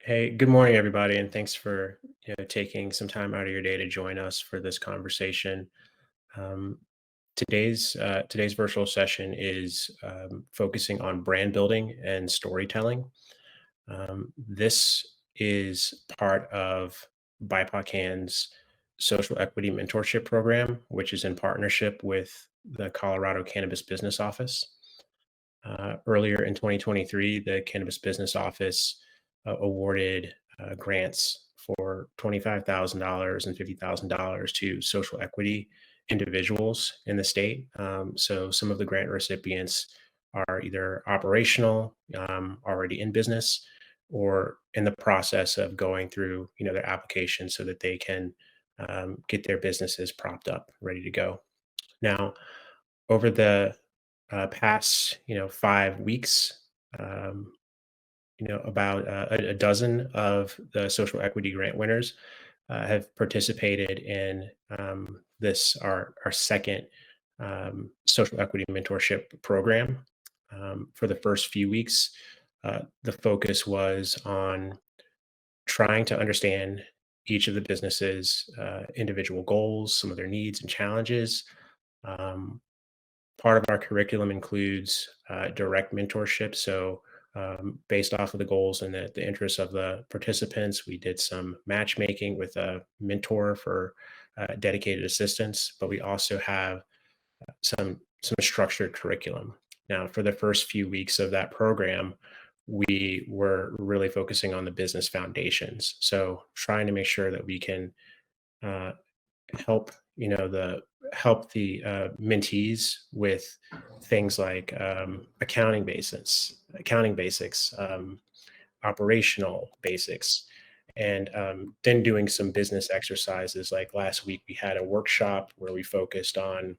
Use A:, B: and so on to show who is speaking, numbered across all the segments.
A: Hey, good morning, everybody, and thanks for taking some time out of your day to join us for this conversation. Um, today's virtual session is focusing on brand building and storytelling. This is part of BIPOCann's social equity mentorship program, which is in partnership with the Colorado Cannabis Business Office. Earlier in 2023, the Cannabis Business Office awarded grants for $25,000 and $50,000 to social equity individuals in the state. So some of the grant recipients are either operational, already in business, or in the process of going through their application so that they can get their businesses propped up, ready to go. Now, over the past 5 weeks, um, about a dozen of the social equity grant winners have participated in this our second social equity mentorship program. For the first few weeks, the focus was on trying to understand each of the businesses' individual goals, some of their needs and challenges. Um, Part of our curriculum includes direct mentorship. So, based off of the goals and the interests of the participants, we did some matchmaking with a mentor for dedicated assistance. But we also have some structured curriculum. Now, for the first few weeks of that program, we were really focusing on the business foundations. So, trying to make sure that we can uh, help the mentees with things like accounting basics, operational basics, and then doing some business exercises. Like last week, we had a workshop where we focused on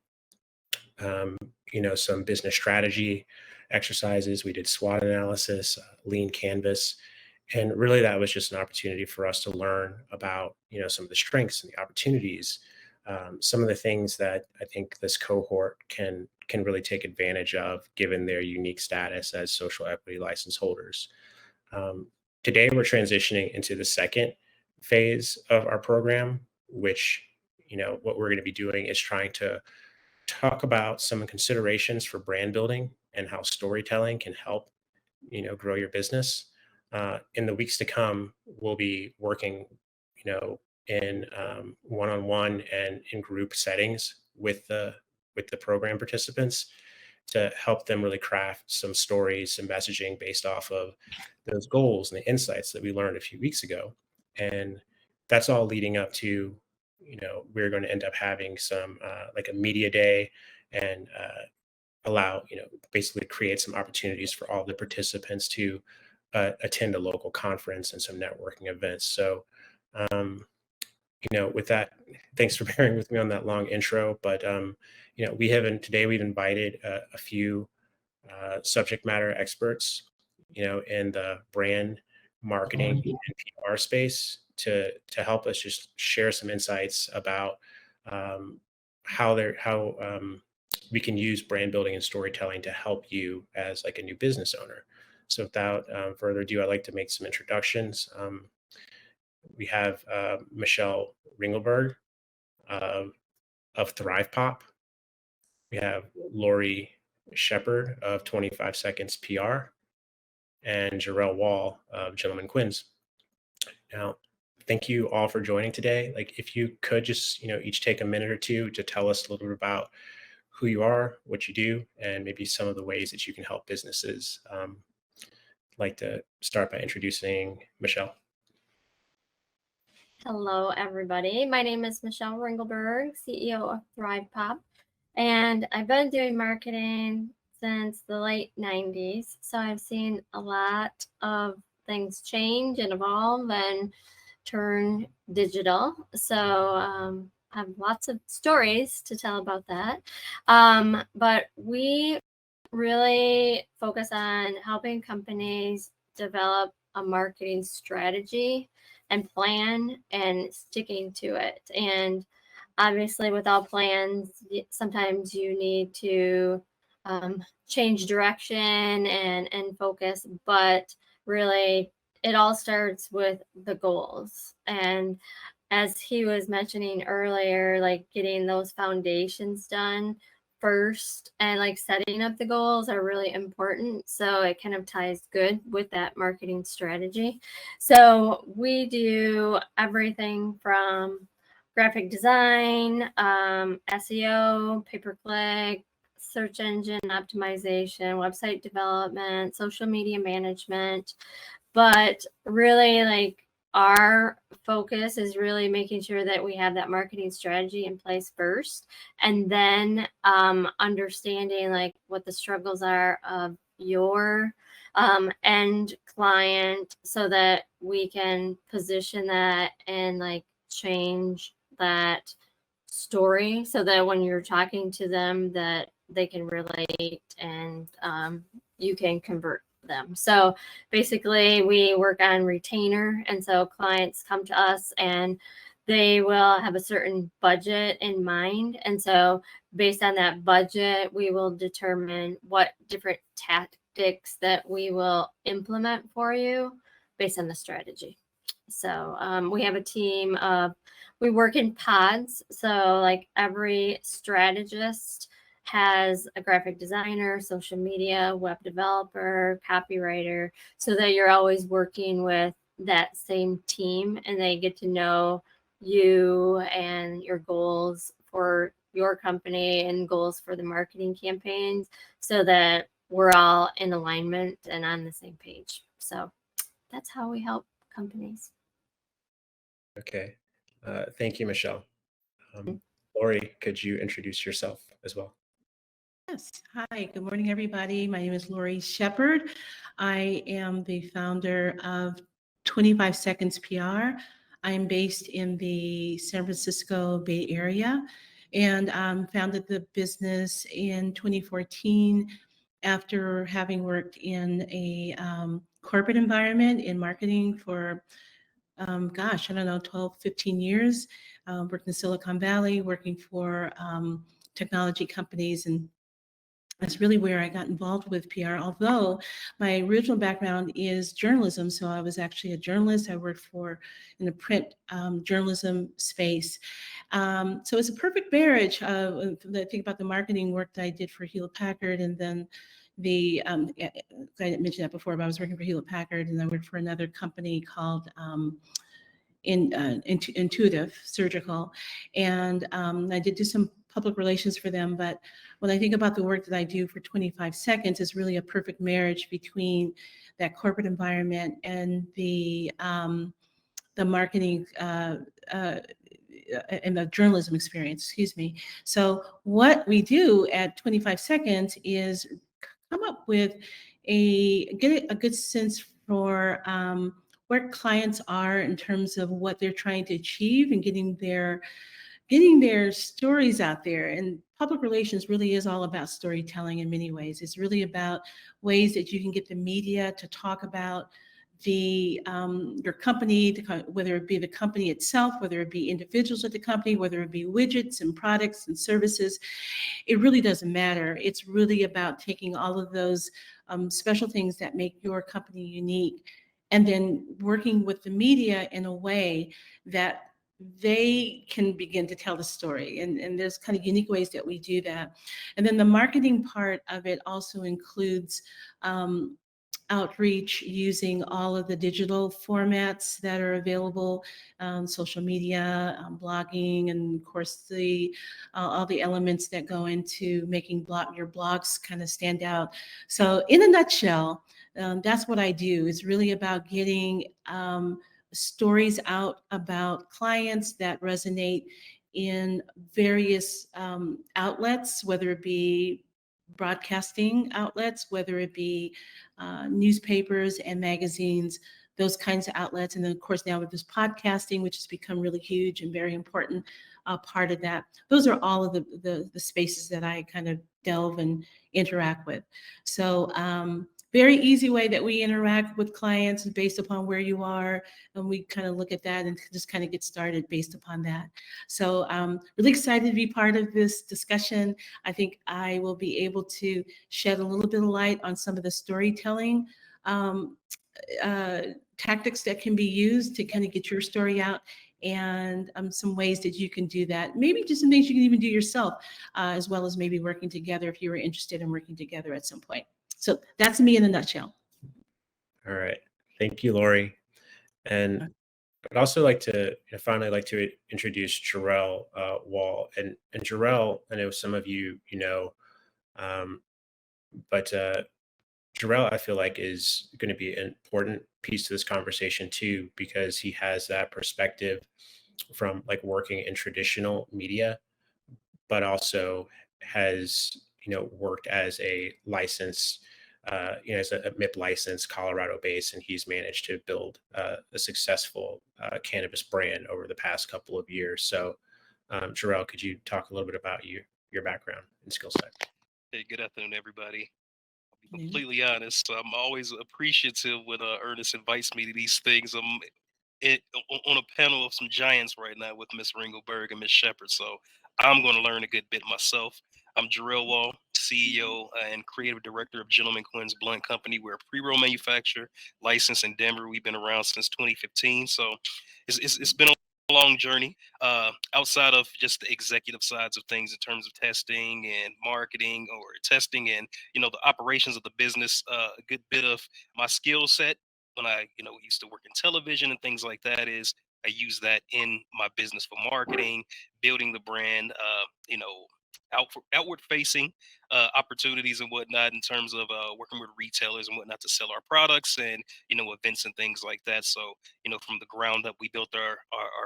A: some business strategy exercises. We did SWOT analysis, lean canvas, and really that was just an opportunity for us to learn about some of the strengths and the opportunities, some of the things that I think this cohort can really take advantage of given their unique status as social equity license holders. um, Today we're transitioning into the second phase of our program, which what we're going to be doing is trying to talk about some considerations for brand building and how storytelling can help grow your business. In the weeks to come, we'll be working in one-on-one and in group settings with the program participants to help them really craft some stories, some messaging based off of those goals and the insights that we learned a few weeks ago. And that's all leading up to, we're going to end up having some like a media day and allow, basically create some opportunities for all the participants to attend a local conference and some networking events. So, um, with that, thanks for bearing with me on that long intro. But today we've invited a few subject matter experts, in the brand marketing and PR space to help us just share some insights about um, how we can use brand building and storytelling to help you as like a new business owner. So without further ado, I'd like to make some introductions. We have Michelle Ringelberg of ThrivePOP. We have Lori Shepard of 25 Seconds PR and Jarrell Wall of Gentleman Quins. Now, thank you all for joining today. Like, if you could just, each take a minute or two to tell us a little bit about who you are, what you do, and maybe some of the ways that you can help businesses. I'd like to start by introducing Michelle.
B: Hello, everybody. My name is Michelle Ringelberg, CEO of ThrivePOP, and I've been doing marketing since the late 90s. So I've seen a lot of things change and evolve and turn digital. So I have lots of stories to tell about that. But we really focus on helping companies develop a marketing strategy and plan and sticking to it. And obviously, without plans, sometimes you need to change direction and focus, but really it all starts with the goals. And as he was mentioning earlier, like getting those foundations done first and like setting up the goals are really important. So it kind of ties good with that marketing strategy. So we do everything from graphic design, SEO, pay-per-click, search engine optimization, website development, social media management. But really, like, our focus is really making sure that we have that marketing strategy in place first, and then understanding like what the struggles are of your end client, so that we can position that and like change that story, so that when you're talking to them that they can relate, and you can convert them. So basically we work on retainer, and so clients come to us and they will have a certain budget in mind, and so based on that budget we will determine what different tactics that we will implement for you based on the strategy. So we have a team of, we work in pods, so like every strategist has a graphic designer, social media, web developer, copywriter, so that you're always working with that same team and they get to know you and your goals for your company and goals for the marketing campaigns, so that we're all in alignment and on the same page. So that's how we help companies.
A: Okay. Thank you, Michelle. Lori, could you introduce yourself as well?
C: Yes. Hi, good morning, everybody. My name is Lori Shepard. I am the founder of 25 Seconds PR. I am based in the San Francisco Bay Area and founded the business in 2014 after having worked in a corporate environment in marketing for gosh, I don't know, 12, 15 years. Worked in Silicon Valley, working for technology companies, and that's really where I got involved with PR. Although my original background is journalism, so I was actually a journalist. I worked in the print journalism space. So it's a perfect marriage. I think about the marketing work that I did for Hewlett Packard, and then I didn't mention that before, but I was working for Hewlett Packard, and I worked for another company called Intuitive Surgical, and I did do some public relations for them. But when I think about the work that I do for 25 Seconds, it's really a perfect marriage between that corporate environment and the marketing and the journalism experience, excuse me. So what we do at 25 Seconds is come up with get a good sense for where clients are in terms of what they're trying to achieve and getting their stories out there. And public relations really is all about storytelling in many ways. It's really about ways that you can get the media to talk about your company, whether it be the company itself, whether it be individuals at the company, whether it be widgets and products and services. It really doesn't matter. It's really about taking all of those special things that make your company unique, and then working with the media in a way that they can begin to tell the story. And there's kind of unique ways that we do that. And then the marketing part of it also includes outreach using all of the digital formats that are available, social media, blogging, and of course all the elements that go into making your blogs kind of stand out. So in a nutshell, that's what I do. It's really about getting stories out about clients that resonate in various outlets, whether it be broadcasting outlets, whether it be newspapers and magazines, those kinds of outlets. And then of course now with this podcasting, which has become really huge and very important part of that. Those are all of the spaces that I kind of delve and interact with. So very easy way that we interact with clients based upon where you are. And we kind of look at that and just kind of get started based upon that. So really excited to be part of this discussion. I think I will be able to shed a little bit of light on some of the storytelling tactics that can be used to kind of get your story out, and some ways that you can do that. Maybe just some things you can even do yourself, as well as maybe working together if you were interested in working together at some point. So that's me in a nutshell.
A: All right. Thank you, Lori. And I'd also like to finally like to introduce Jarrell Wall. And Jarrell, I know some of you know, um, but Jarrell, I feel like, is going to be an important piece to this conversation too, because he has that perspective from like working in traditional media, but also has worked as a licensed as a MIP licensed Colorado base, and he's managed to build a successful cannabis brand over the past couple of years. So, Jarrell, could you talk a little bit about your background and skill set?
D: Hey, good afternoon, everybody. I'll be completely honest. I'm always appreciative when Ernest invites me to these things. I'm on a panel of some giants right now with Miss Ringelberg and Miss Shepard, so I'm going to learn a good bit myself. I'm Jarrell Wall, CEO and creative director of Gentleman Quinn's Blunt Company. We're a pre-roll manufacturer, licensed in Denver. We've been around since 2015, so it's been a long journey. Outside of just the executive sides of things in terms of testing and marketing, or testing and the operations of the business, a good bit of my skill set when I used to work in television and things like that is I use that in my business for marketing, building the brand, outward facing opportunities and whatnot in terms of working with retailers and whatnot to sell our products and events and things like that. So from the ground up, we built our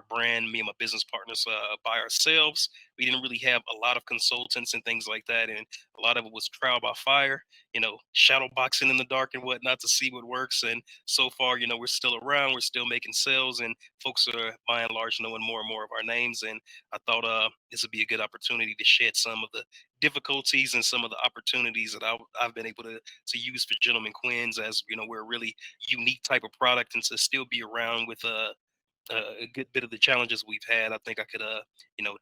D: brand, me and my business partners, by ourselves. We didn't really have a lot of consultants and things like that, and a lot of it was trial by fire, shadow boxing in the dark and whatnot to see what works. And so far, we're still around, we're still making sales, and folks are by and large knowing more and more of our names. And I thought this would be a good opportunity to shed some of the difficulties and some of the opportunities that I've been able to use for Gentleman Quinn's, as we're a really unique type of product, and to still be around with a good bit of the challenges we've had. I think I could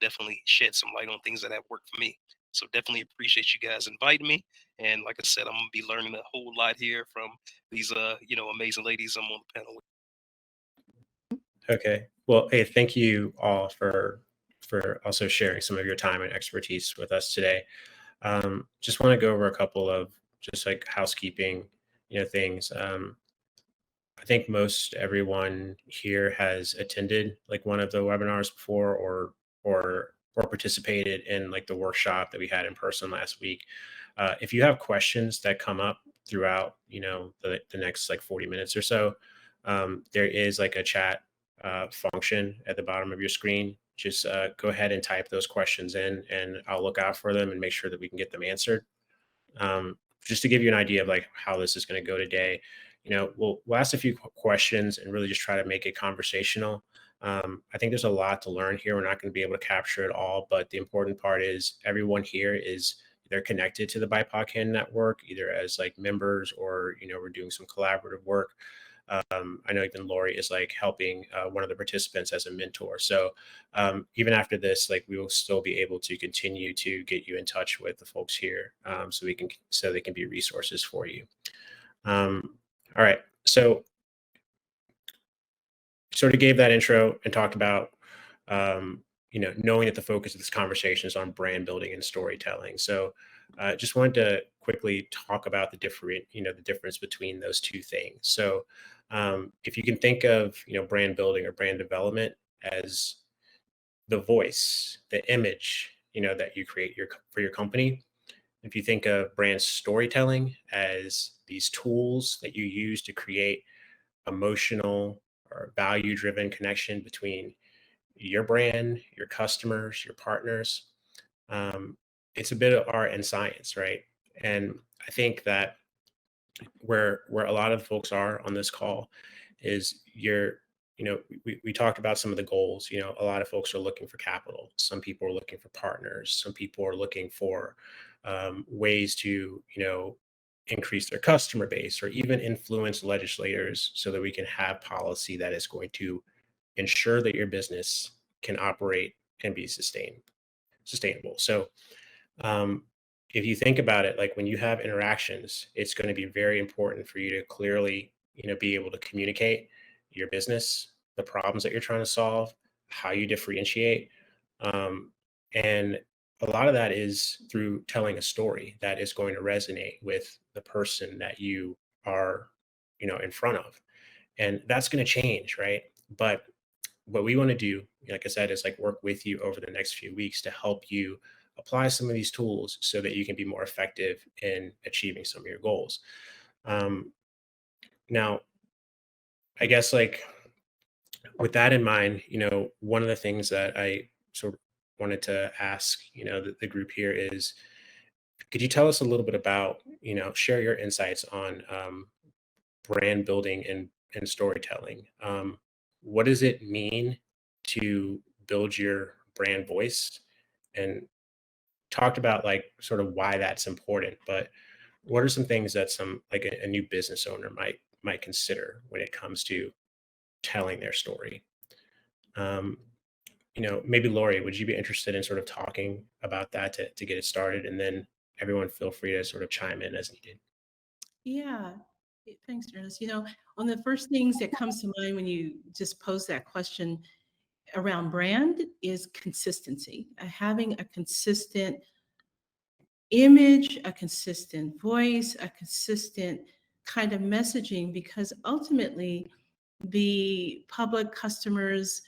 D: definitely shed some light on things that have worked for me. So definitely appreciate you guys inviting me. And like I said, I'm gonna be learning a whole lot here from these amazing ladies I'm on the panel with.
A: Okay. Well, hey, thank you all for also sharing some of your time and expertise with us today. Just want to go over a couple of just like housekeeping, things. I think most everyone here has attended like one of the webinars before, or participated in like the workshop that we had in person last week. If you have questions that come up throughout, the next like 40 minutes or so, there is like a chat function at the bottom of your screen. Just go ahead and type those questions in, and I'll look out for them and make sure that we can get them answered. Just to give you an idea of like how this is going to go today, we'll ask a few questions and really just try to make it conversational. I think there's a lot to learn here. We're not going to be able to capture it all, but the important part is everyone here is they're connected to the BIPOCann network, either as like members or, we're doing some collaborative work. I know even Lori is like helping one of the participants as a mentor. So even after this, like we will still be able to continue to get you in touch with the folks here, so they can be resources for you. All right. So sort of gave that intro and talked about knowing that the focus of this conversation is on brand building and storytelling. So just wanted to quickly talk about the difference between those two things. So if you can think of, brand building or brand development as the voice, the image, that you create for your company. If you think of brand storytelling as these tools that you use to create emotional or value-driven connection between your brand, your customers, your partners, it's a bit of art and science, right? And I think that where a lot of folks are on this call is we talked about some of the goals. A lot of folks are looking for capital. Some people are looking for partners. Some people are looking for ways to increase their customer base, or even influence legislators so that we can have policy that is going to ensure that your business can operate and be sustainable. So if you think about it, like when you have interactions, it's going to be very important for you to clearly be able to communicate your business, the problems that you're trying to solve, how you differentiate. Um, and a lot of that is through telling a story that is going to resonate with the person that you are, in front of. And that's going to change, right? But what we want to do, like I said, is like work with you over the next few weeks to help you apply some of these tools so that you can be more effective in achieving some of your goals. Um, Now, I guess like with that in mind, one of the things that I sort of wanted to ask, the group here is, could you tell us a little bit about, share your insights on brand building and storytelling? What does it mean to build your brand voice? And talked about like sort of why that's important, but what are some things that some like a new business owner might consider when it comes to telling their story? Um, Maybe Lori, would you be interested in sort of talking about that to get it started? And then everyone feel free to sort of chime in as needed.
C: Yeah. Thanks, Ernest. One of the first things that comes to mind when you just pose that question around brand is consistency. Having a consistent image, a consistent voice, a consistent kind of messaging, because ultimately the public customers,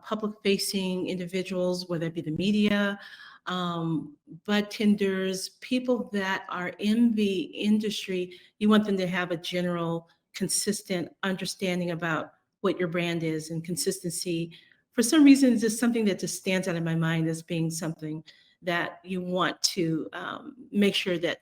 C: public facing individuals, whether it be the media, bud tenders, people that are in the industry, you want them to have a general, consistent understanding about what your brand is. And consistency, for some reason, is just something that just stands out in my mind as being something that you want to make sure that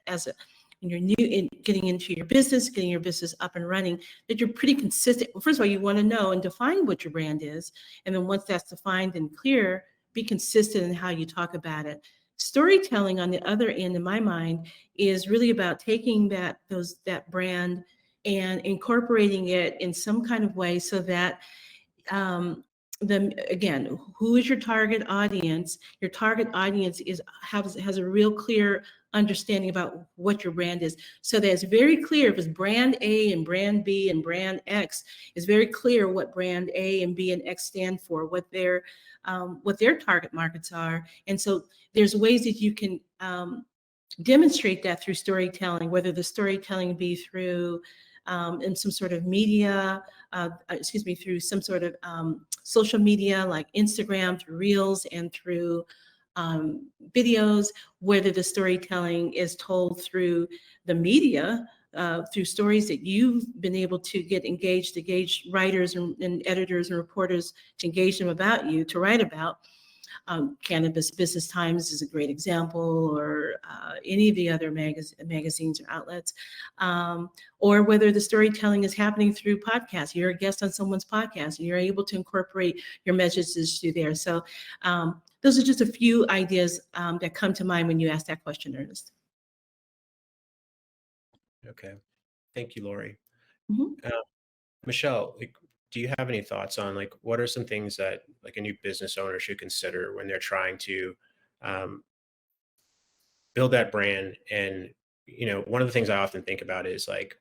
C: when you're new in getting into your business, getting your business up and running, that you're pretty consistent. Well, first of all, you want to know and define what your brand is. And then once that's defined and clear, be consistent in how you talk about it. Storytelling, on the other end, in my mind, is really about taking that brand and incorporating it in some kind of way so that again, who is your target audience? Your target audience has a real clear understanding about what your brand is. So that it's very clear if it's brand A and brand B and brand X, it's very clear what brand A and B and X stand for, what their target markets are. And so there's ways that you can demonstrate that through storytelling, whether the storytelling be through in some sort of media, through some sort of social media like Instagram, through Reels, and through videos, whether the storytelling is told through the media, through stories that you've been able to get engaged writers and editors and reporters to engage them about you, to write about. Cannabis Business Times is a great example, or any of the other magazines or outlets, or whether the storytelling is happening through podcasts. You're a guest on someone's podcast and you're able to incorporate your messages through there. So those are just a few ideas that come to mind when you ask that question, Ernest.
A: Okay. Thank you, Lori.
C: Mm-hmm.
A: Michelle, like, do you have any thoughts on like what are some things that like a new business owner should consider when they're trying to um, build that brand? And one of the things I often think about is like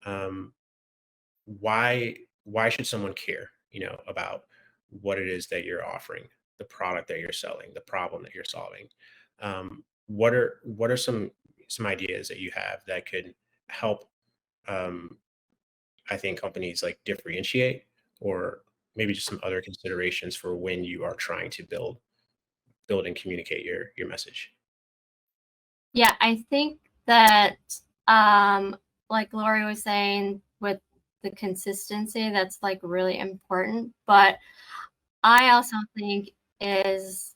A: um, why should someone care, about what it is that you're offering, the product that you're selling, the problem that you're solving? What are some ideas that you have that could help? Um, I think companies like differentiate, or maybe just some other considerations for when you are trying to build and communicate your message.
B: Yeah, I think that like Lori was saying, with the consistency, that's like really important. But I also think there's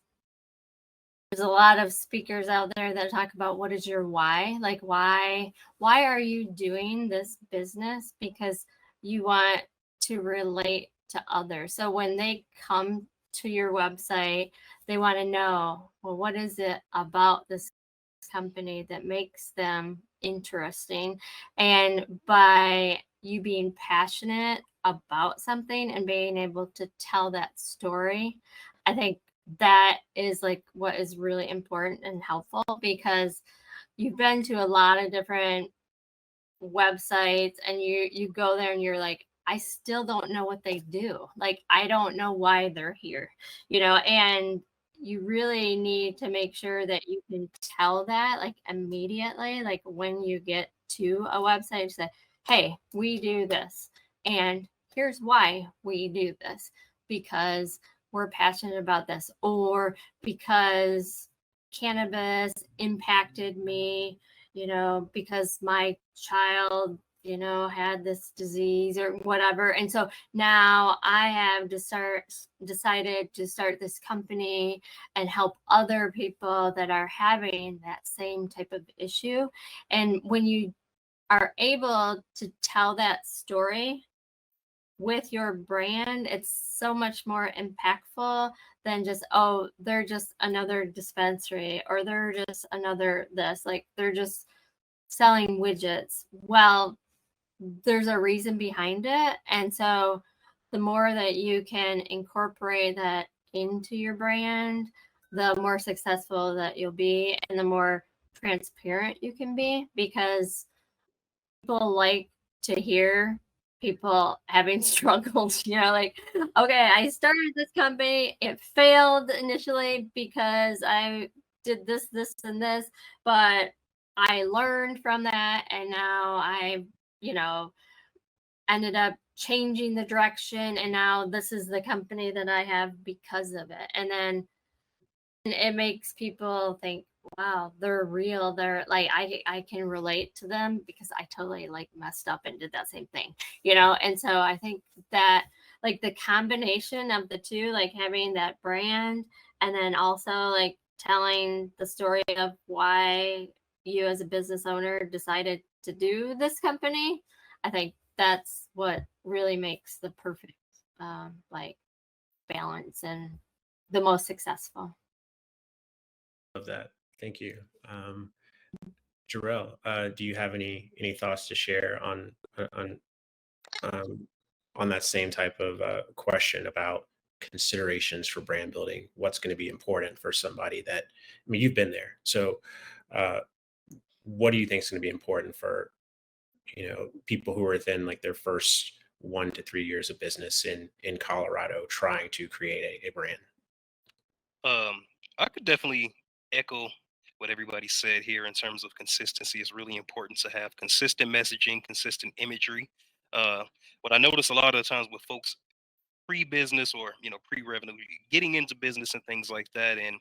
B: a lot of speakers out there that talk about what is your why? Like why are you doing this business? Because you want to relate to others. So when they come to your website, they want to know, well, what is it about this company that makes them interesting? And by you being passionate about something and being able to tell that story, I think that is like what is really important and helpful, because you've been to a lot of different websites and you go there and you're like, I still don't know what they do. Like, I don't know why they're here, and you really need to make sure that you can tell that like immediately, like when you get to a website, say, hey, we do this, and here's why we do this, because we're passionate about this, or because cannabis impacted me, because my child, had this disease or whatever. And so now I have decided to start this company and help other people that are having that same type of issue. And when you are able to tell that story with your brand, it's so much more impactful than just, oh, they're just another dispensary, or they're just another this, like they're just selling widgets. Well, there's a reason behind it. And so the more that you can incorporate that into your brand, the more successful that you'll be, and the more transparent you can be, because people like to hear people having struggled, like, okay, I started this company, it failed initially because I did this, and this, but I learned from that, and now I, ended up changing the direction, and now this is the company that I have because of it. And then it makes people think, wow, they're real, they're like, I can relate to them, because I totally like messed up and did that same thing, and so I think that like the combination of the two, like having that brand and then also like telling the story of why you as a business owner decided to do this company, I think that's what really makes the perfect like balance and the most successful.
A: Of that. Thank you. Jarrell, do you have any thoughts to share on um, on that same type of question about considerations for brand building? What's going to be important for somebody that, I mean, you've been there. So, uh, what do you think is going to be important for, people who are within like their first 1 to 3 years of business in Colorado trying to create a brand?
D: I could definitely echo what everybody said here in terms of consistency. It's really important to have consistent messaging, consistent imagery. Uh, what I notice a lot of the times with folks pre-business or pre-revenue, getting into business and things like that, and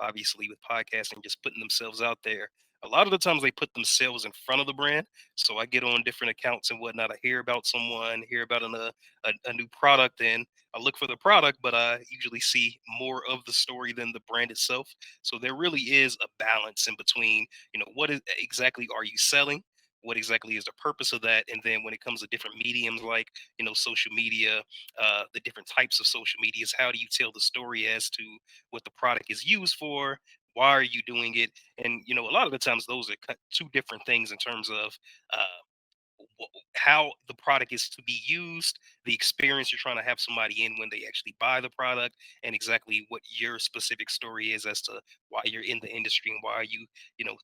D: obviously with podcasting, just putting themselves out there, a lot of the times they put themselves in front of the brand. So I get on different accounts and whatnot, I hear about someone, hear about a new product, and I look for the product, but I usually see more of the story than the brand itself. So there really is a balance in between, what exactly are you selling, what exactly is the purpose of that, and then when it comes to different mediums like social media, the different types of social medias. How do you tell the story as to what the product is used for? Why are you doing it? And a lot of the times those are two different things in terms of how the product is to be used, the experience you're trying to have somebody in when they actually buy the product, and exactly what your specific story is as to why you're in the industry and why are you,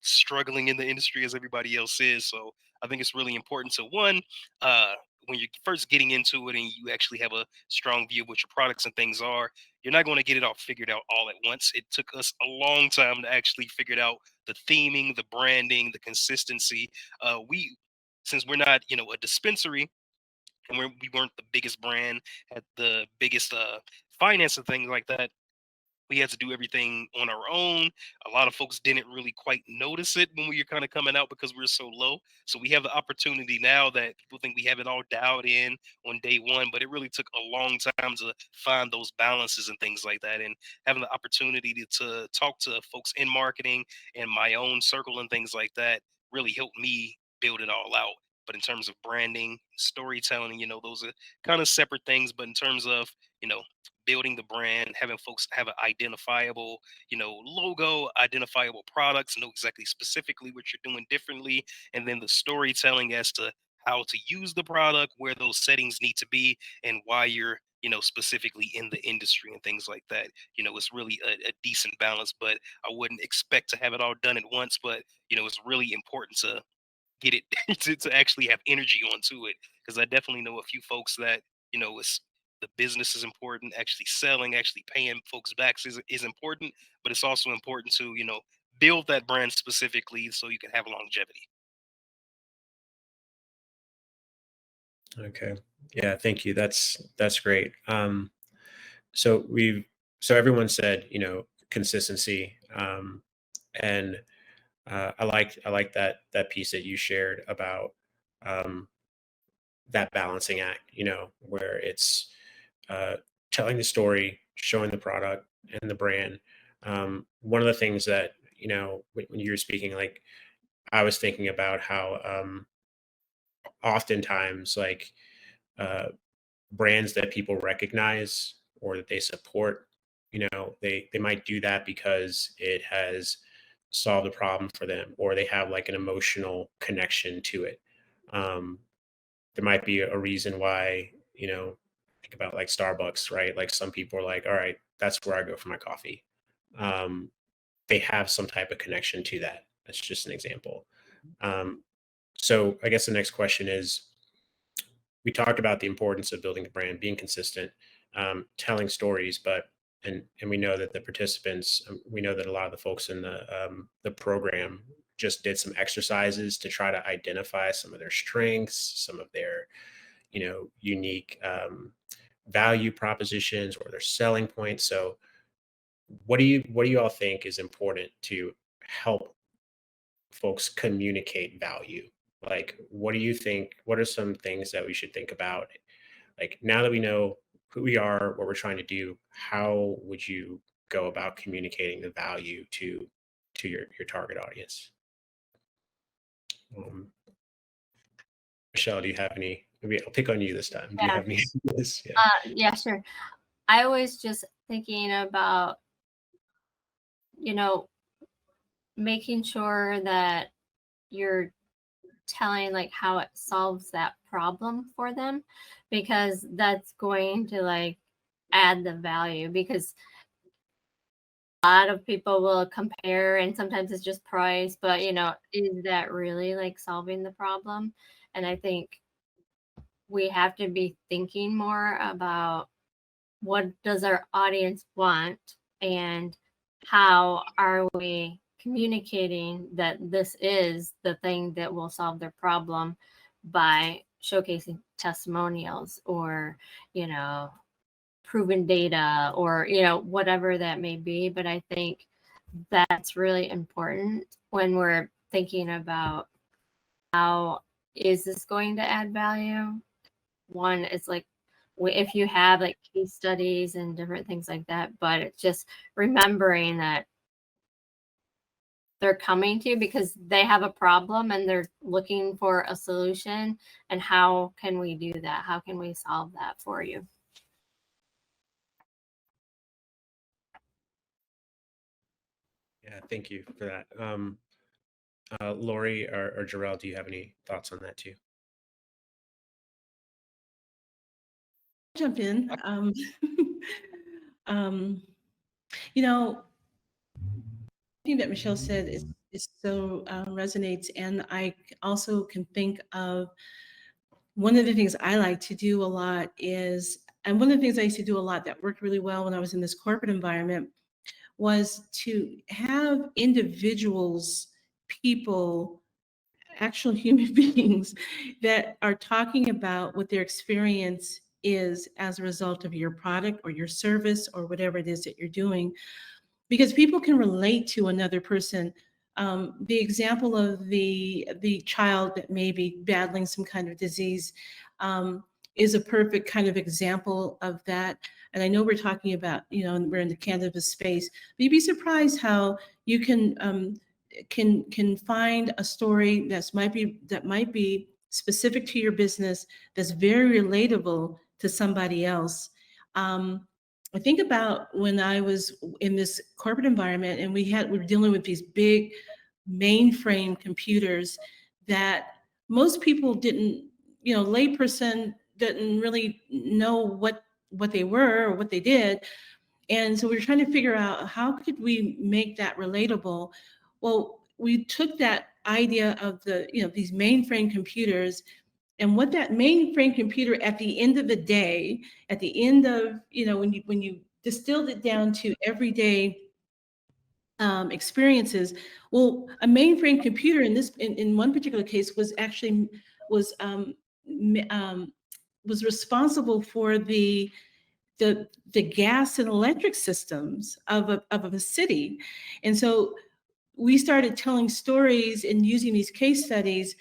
D: struggling in the industry as everybody else is. So I think it's really important to one, when you're first getting into it and you actually have a strong view of what your products and things are, you're not going to get it all figured out all at once. It took us a long time to actually figure out the theming, the branding, the consistency. We Since we're not, a dispensary, and we weren't the biggest brand, had the biggest finance and things like that, we had to do everything on our own. A lot of folks didn't really quite notice it when we were kind of coming out because we were so low. So we have the opportunity now that people think we have it all dialed in on day one, but it really took a long time to find those balances and things like that. And having the opportunity to talk to folks in marketing and my own circle and things like that really helped me build it all out. But in terms of branding, storytelling, those are kind of separate things. But in terms of, you know, building the brand, having folks have an identifiable, logo, identifiable products, know exactly specifically what you're doing differently, and then the storytelling as to how to use the product, where those settings need to be, and why you're, specifically in the industry and things like that. It's really a decent balance, but I wouldn't expect to have it all done at once. But it's really important to get it to actually have energy onto it. Because I definitely know a few folks that, it's the business is important, actually selling, actually paying folks back is important, but it's also important to, build that brand specifically so you can have longevity.
A: Okay. Yeah, thank you. That's great. So we've so everyone said, consistency. And I like that piece that you shared about um that balancing act, where it's uh telling the story, showing the product and the brand. One of the things that, when you were speaking, like I was thinking about how oftentimes like uh brands that people recognize or that they support, they might do that because it has solved a problem for them, or they have like an emotional connection to it. um, there might be a reason why, think about like Starbucks, right? Like some people are like, all right, that's where I go for my coffee. um, they have some type of connection to that. That's just an example. um, so I guess the next question is, we talked about the importance of building a brand, being consistent, telling stories, but and we know that the participants, we know that a lot of the folks in the program just did some exercises to try to identify some of their strengths, some of their unique value propositions or their selling points. So what do you all think is important to help folks communicate value? Like, what do you think? What are some things that we should think about? Like, now that we know who we are, what we're trying to do, how would you go about communicating the value to your target audience? Um, Michelle, do you have any? Maybe I'll pick on you this time. Do you
B: Yeah.
A: have any? This? Yeah.
B: Yeah, sure. I was just thinking about, making sure that you're telling like how it solves that problem for them, because that's going to like add the value, because a lot of people will compare and sometimes it's just price, but is that really like solving the problem? And I think we have to be thinking more about what does our audience want, and how are we communicating that this is the thing that will solve their problem, by showcasing testimonials or proven data, or whatever that may be. But I think that's really important when we're thinking about how is this going to add value. One is like, if you have like case studies and different things like that, but it's just remembering that they're coming to you because they have a problem and they're looking for a solution. And how can we do that? How can we solve that for you?
A: Yeah, thank you for that. Lori or Jarrell, do you have any thoughts on that too?
C: Jump in. Um, you know, thing that Michelle said is so resonates, and I also can think of one of the things I like to do a lot is, and one of the things I used to do a lot that worked really well when I was in this corporate environment was to have individuals, people, actual human beings that are talking about what their experience is as a result of your product or your service or whatever it is that you're doing, because people can relate to another person. The example of the child that may be battling some kind of disease is a perfect kind of example of that. And I know we're talking about, we're in the cannabis space, but you'd be surprised how you can find a story that might be specific to your business, that's very relatable to somebody else. I think about when I was in this corporate environment and we were dealing with these big mainframe computers that most people didn't, layperson didn't really know what they were or what they did. And so we were trying to figure out how could we make that relatable. Well, we took that idea of these mainframe computers, and what that mainframe computer at the end of the day, at the end of, when you distilled it down to everyday experiences. Well, a mainframe computer in one particular case was actually was was responsible for the gas and electric systems of a city. And so we started telling stories and using these case studies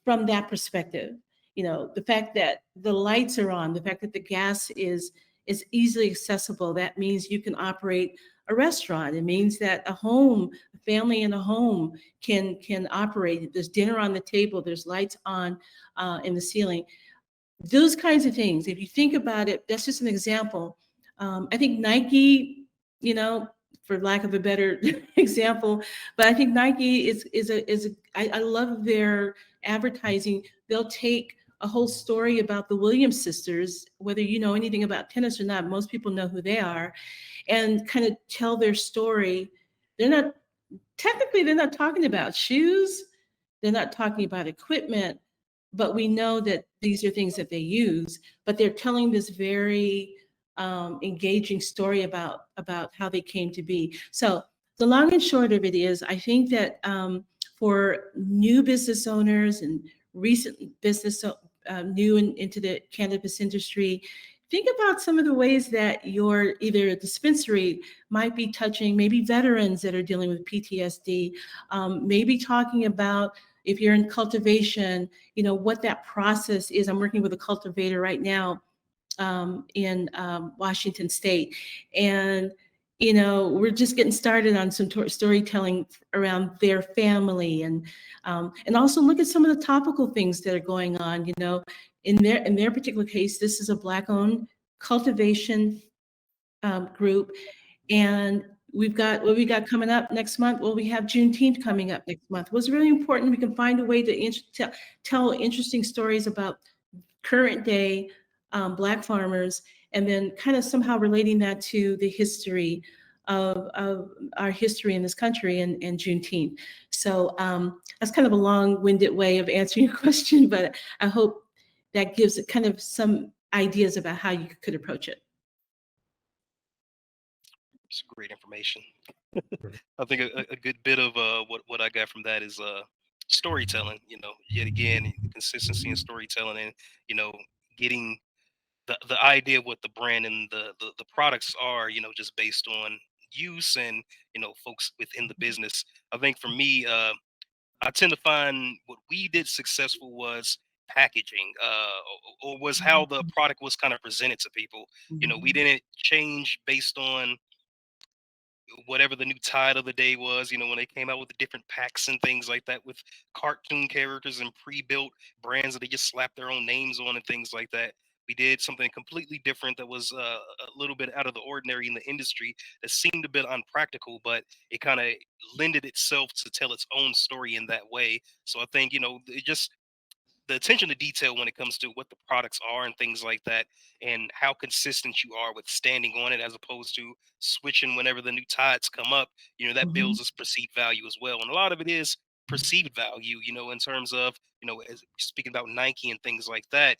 C: from that perspective. The fact that the lights are on, the fact that the gas is easily accessible, that means you can operate a restaurant. It means that a family in a home can operate. There's dinner on the table, there's lights on in the ceiling. Those kinds of things. If you think about it, that's just an example. I think Nike, for lack of a better example, but I think Nike I love their advertising. They'll take a whole story about the Williams sisters, whether you know anything about tennis or not, most people know who they are, and kind of tell their story. They're not talking about shoes. They're not talking about equipment, but we know that these are things that they use, but they're telling this very engaging story about how they came to be. So the long and short of it is, I think that for new business owners and recent business new into the cannabis industry, think about some of the ways that your either dispensary might be touching maybe veterans that are dealing with PTSD, maybe talking about, if you're in cultivation, what that process is. I'm working with a cultivator right now in Washington State. And, we're just getting started on some storytelling around their family, and also look at some of the topical things that are going on. In their particular case, this is a Black-owned cultivation group, and what we got coming up next month. Well, we have Juneteenth coming up next month. It was really important. We can find a way to tell interesting stories about current day Black farmers, and then kind of somehow relating that to the history of our history in this country and Juneteenth. So that's kind of a long-winded way of answering your question, but I hope that gives it kind of some ideas about how you could approach it.
D: It's great information. I think a good bit of what I got from that is storytelling. Yet again, consistency in storytelling, and getting the idea of what the brand and the products are. Just based on use and folks within the business. I think for me, I tend to find what we did successful was packaging, or was how the product was kind of presented to people. We didn't change based on whatever the new tide of the day was, when they came out with the different packs and things like that with cartoon characters and pre-built brands that they just slapped their own names on and things like that. We did something completely different that was a little bit out of the ordinary in the industry, that seemed a bit unpractical, but it kind of lended itself to tell its own story in that way. So I think, it just the attention to detail when it comes to what the products are and things like that, and how consistent you are with standing on it as opposed to switching whenever the new tides come up, that builds this perceived value as well. And a lot of it is perceived value, in terms of, as speaking about Nike and things like that,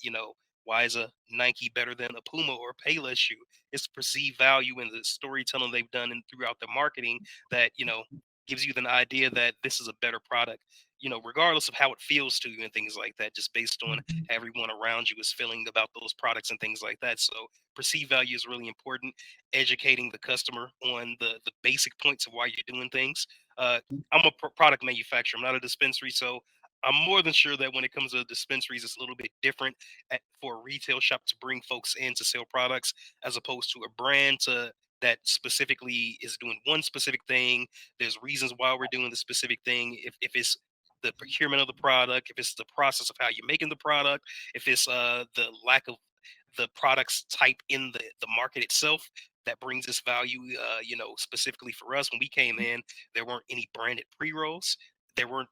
D: why is a Nike better than a Puma or a Payless shoe? It's perceived value and the storytelling they've done and throughout the marketing that, gives you the idea that this is a better product, regardless of how it feels to you and things like that, just based on how everyone around you is feeling about those products and things like that. So perceived value is really important. Educating the customer on the basic points of why you're doing things. I'm a product manufacturer. I'm not a dispensary, so I'm more than sure that when it comes to dispensaries, it's a little bit different for a retail shop to bring folks in to sell products, as opposed to a brand that specifically is doing one specific thing. There's reasons why we're doing the specific thing. If it's the procurement of the product, if it's the process of how you're making the product, if it's the lack of the product's type in the market itself that brings this value. Specifically for us, when we came in, there weren't any branded pre-rolls. There weren't,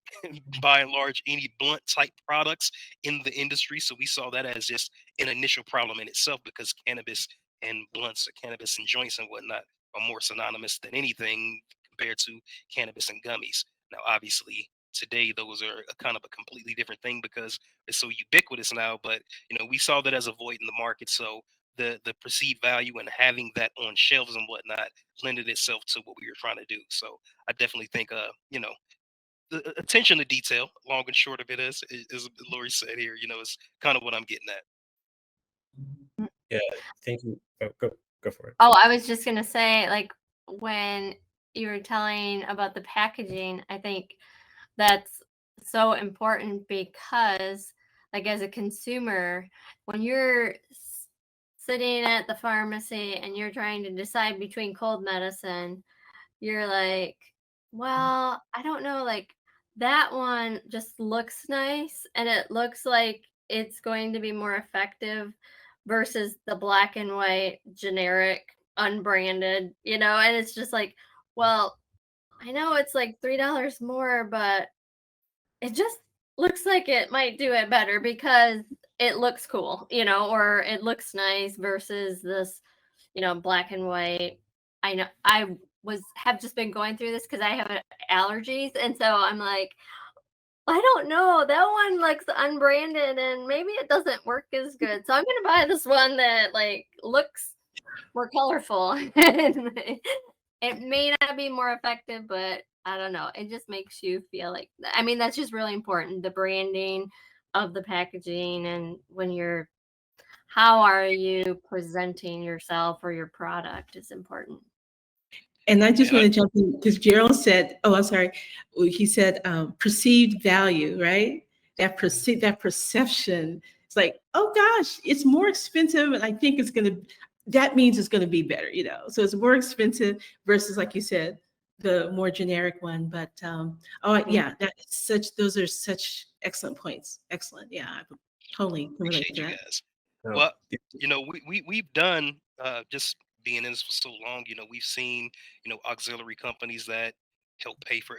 D: by and large, any blunt type products in the industry. So we saw that as just an initial problem in itself, because cannabis and blunts, or cannabis and joints and whatnot, are more synonymous than anything compared to cannabis and gummies. Now, obviously, today, those are a kind of a completely different thing because it's so ubiquitous now. But we saw that as a void in the market. So the perceived value and having that on shelves and whatnot lended itself to what we were trying to do. So I definitely think the attention to detail, long and short of it is Lori said here, is kind of what I'm getting at.
A: Yeah, thank you. Go for it.
B: Oh, I was just gonna say, like, when you were telling about the packaging, I think that's so important because, like, as a consumer, when you're sitting at the pharmacy and you're trying to decide between cold medicine, you're like, well, I don't know, like, that one just looks nice and it looks like it's going to be more effective versus the black and white generic unbranded, and it's just like, well, I know it's like $3 more, but it just looks like it might do it better because it looks cool, or it looks nice versus this, black and white. I know have just been going through this because I have allergies, and so I'm like, I don't know, that one looks unbranded and maybe it doesn't work as good, so I'm gonna buy this one that like looks more colorful. It may not be more effective, but I don't know. It just makes you feel like, I mean, that's just really important. The branding of the packaging and how are you presenting yourself or your product is important.
C: And I just
D: Yeah,
C: want to jump in because Gerald said, oh, I'm sorry. He said perceived value, right? That perception. It's like, oh gosh, it's more expensive. And I think that means it's going to be better, So it's more expensive versus, like you said, the more generic one. But yeah, those are such excellent points. Excellent. Yeah, I totally can relate
D: appreciate
C: to
D: you
C: that.
D: guys.
A: No,
D: Well, we've done just being in this for so long. We've seen auxiliary companies that help pay for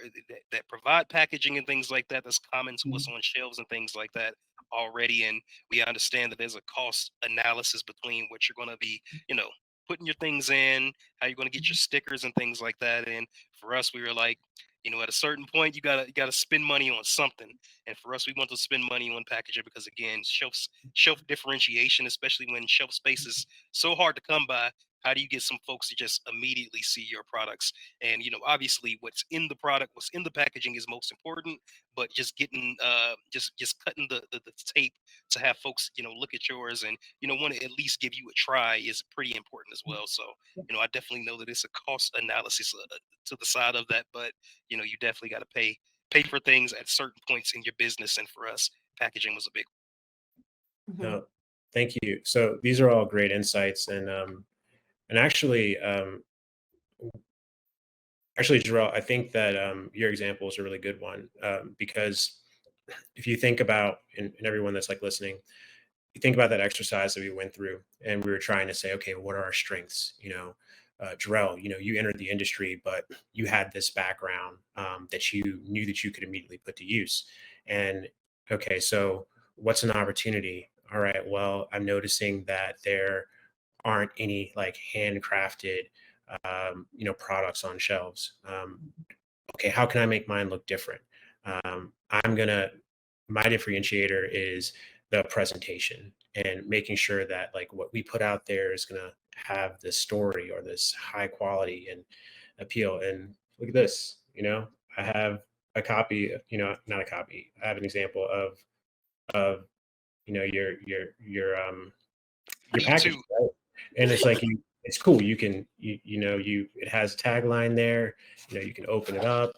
D: that provide packaging and things like that. That's common to what's on shelves and things like that already. And we understand that there's a cost analysis between what you're going to be, putting your things in, how you're going to get your stickers and things like that. And for us, we were like, at a certain point, you gotta spend money on something. And for us, we want to spend money on packaging because again, shelf differentiation, especially when shelf space is so hard to come by. How do you get some folks to just immediately see your products? And obviously, what's in the product, what's in the packaging is most important. But just getting, just cutting the tape to have folks, look at yours and want to at least give you a try is pretty important as well. So I definitely know that it's a cost analysis to the side of that, but you definitely got to pay for things at certain points in your business. And for us, packaging was a big.
A: no, thank you. So these are all great insights, and actually, Jarrell, I think that your example is a really good one, because if you think about, and everyone that's like listening, you think about that exercise that we went through, and we were trying to say, okay, what are our strengths? Jarrell, you entered the industry, but you had this background that you knew that you could immediately put to use. And okay, so what's an opportunity? All right, well, I'm noticing that there aren't any like handcrafted, products on shelves. Okay, how can I make mine look different? I'm gonna My differentiator is the presentation and making sure that like what we put out there is gonna have this story or this high quality and appeal. And look at this, I have a copy, not a copy. I have an example of your
D: Me
A: package,
D: too.
A: right? And it's like it's cool. You can it has a tagline there. You can open it up.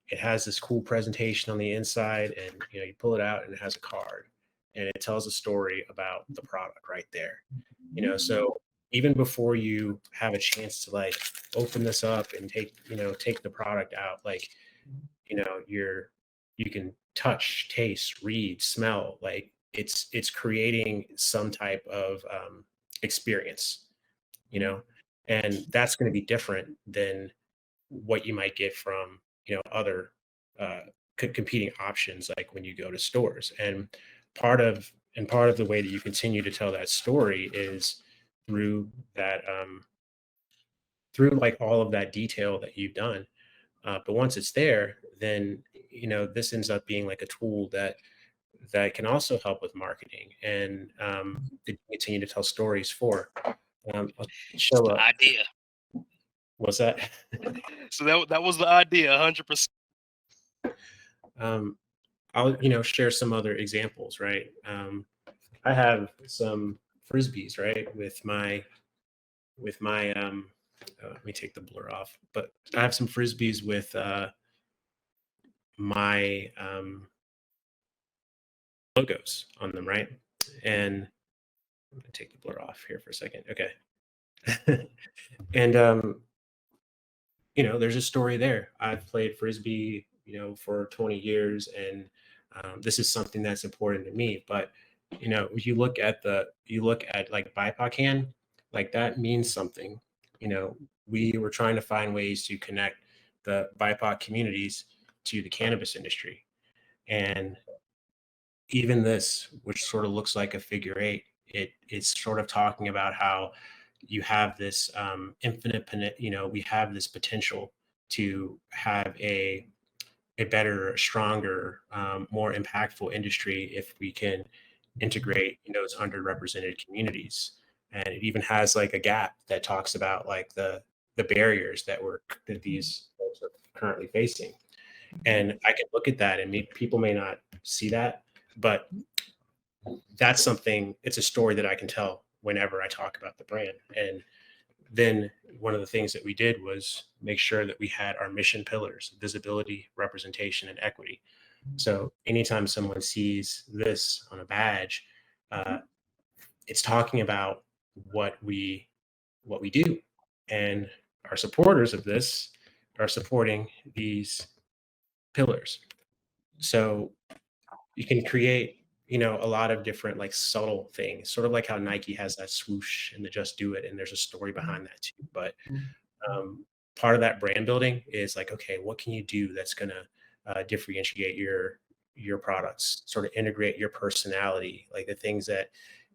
A: It has this cool presentation on the inside, and you pull it out, and it has a card, and it tells a story about the product right there. So even before you have a chance to like open this up and take the product out, like you can touch, taste, read, smell, like it's creating some type of experience, you know and that's going to be different than what you might get from other uh, competing options, like when you go to stores. And part of the way that you continue to tell that story is through that through like all of that detail that you've done. But once it's there, then this ends up being like a tool that can also help with marketing and to continue to tell stories for. I'll
D: It's
A: show
D: the
A: up.
D: idea.
A: What's that?
D: So that was the idea, 100%.
A: um, I'll share some other examples, right? I have some frisbees, right, with my let me take the blur off, but I have some frisbees with my logos on them, right? And I'm gonna take the blur off here for a second. Okay. And there's a story there. I've played frisbee, for 20 years, and this is something that's important to me. But you look at like BIPOCANn, like that means something. We were trying to find ways to connect the BIPOC communities to the cannabis industry, and even this, which sort of looks like a figure eight, it's sort of talking about how you have this we have this potential to have a better, stronger, more impactful industry if we can integrate those underrepresented communities. And it even has like a gap that talks about like the barriers that these folks are currently facing. And I can look at that, and people may not see that, but that's something. It's a story that I can tell whenever I talk about the brand. And then one of the things that we did was make sure that we had our mission pillars: visibility, representation, and equity. So anytime someone sees this on a badge, uh, it's talking about what we do, and our supporters of this are supporting these pillars. So you can create a lot of different like subtle things, sort of like how Nike has that swoosh and the just do it, and there's a story behind that too. But part of that brand building is like, okay, what can you do that's going to differentiate your products, sort of integrate your personality, like the things that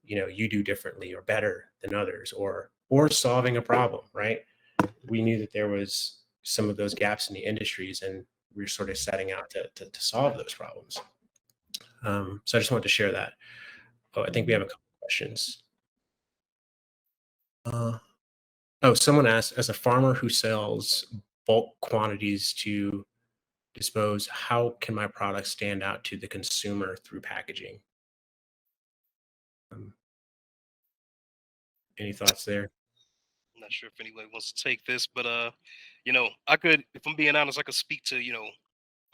A: you do differently or better than others, or solving a problem, right? We knew that there was some of those gaps in the industries, and we were sort of setting out to solve those problems. So I just wanted to share that. Oh, I think we have a couple questions. Someone asked, as a farmer who sells bulk quantities to dispose, how can my product stand out to the consumer through packaging? Um, any thoughts there?
D: I'm not sure if anybody wants to take this, but I could, if I'm being honest, I could speak to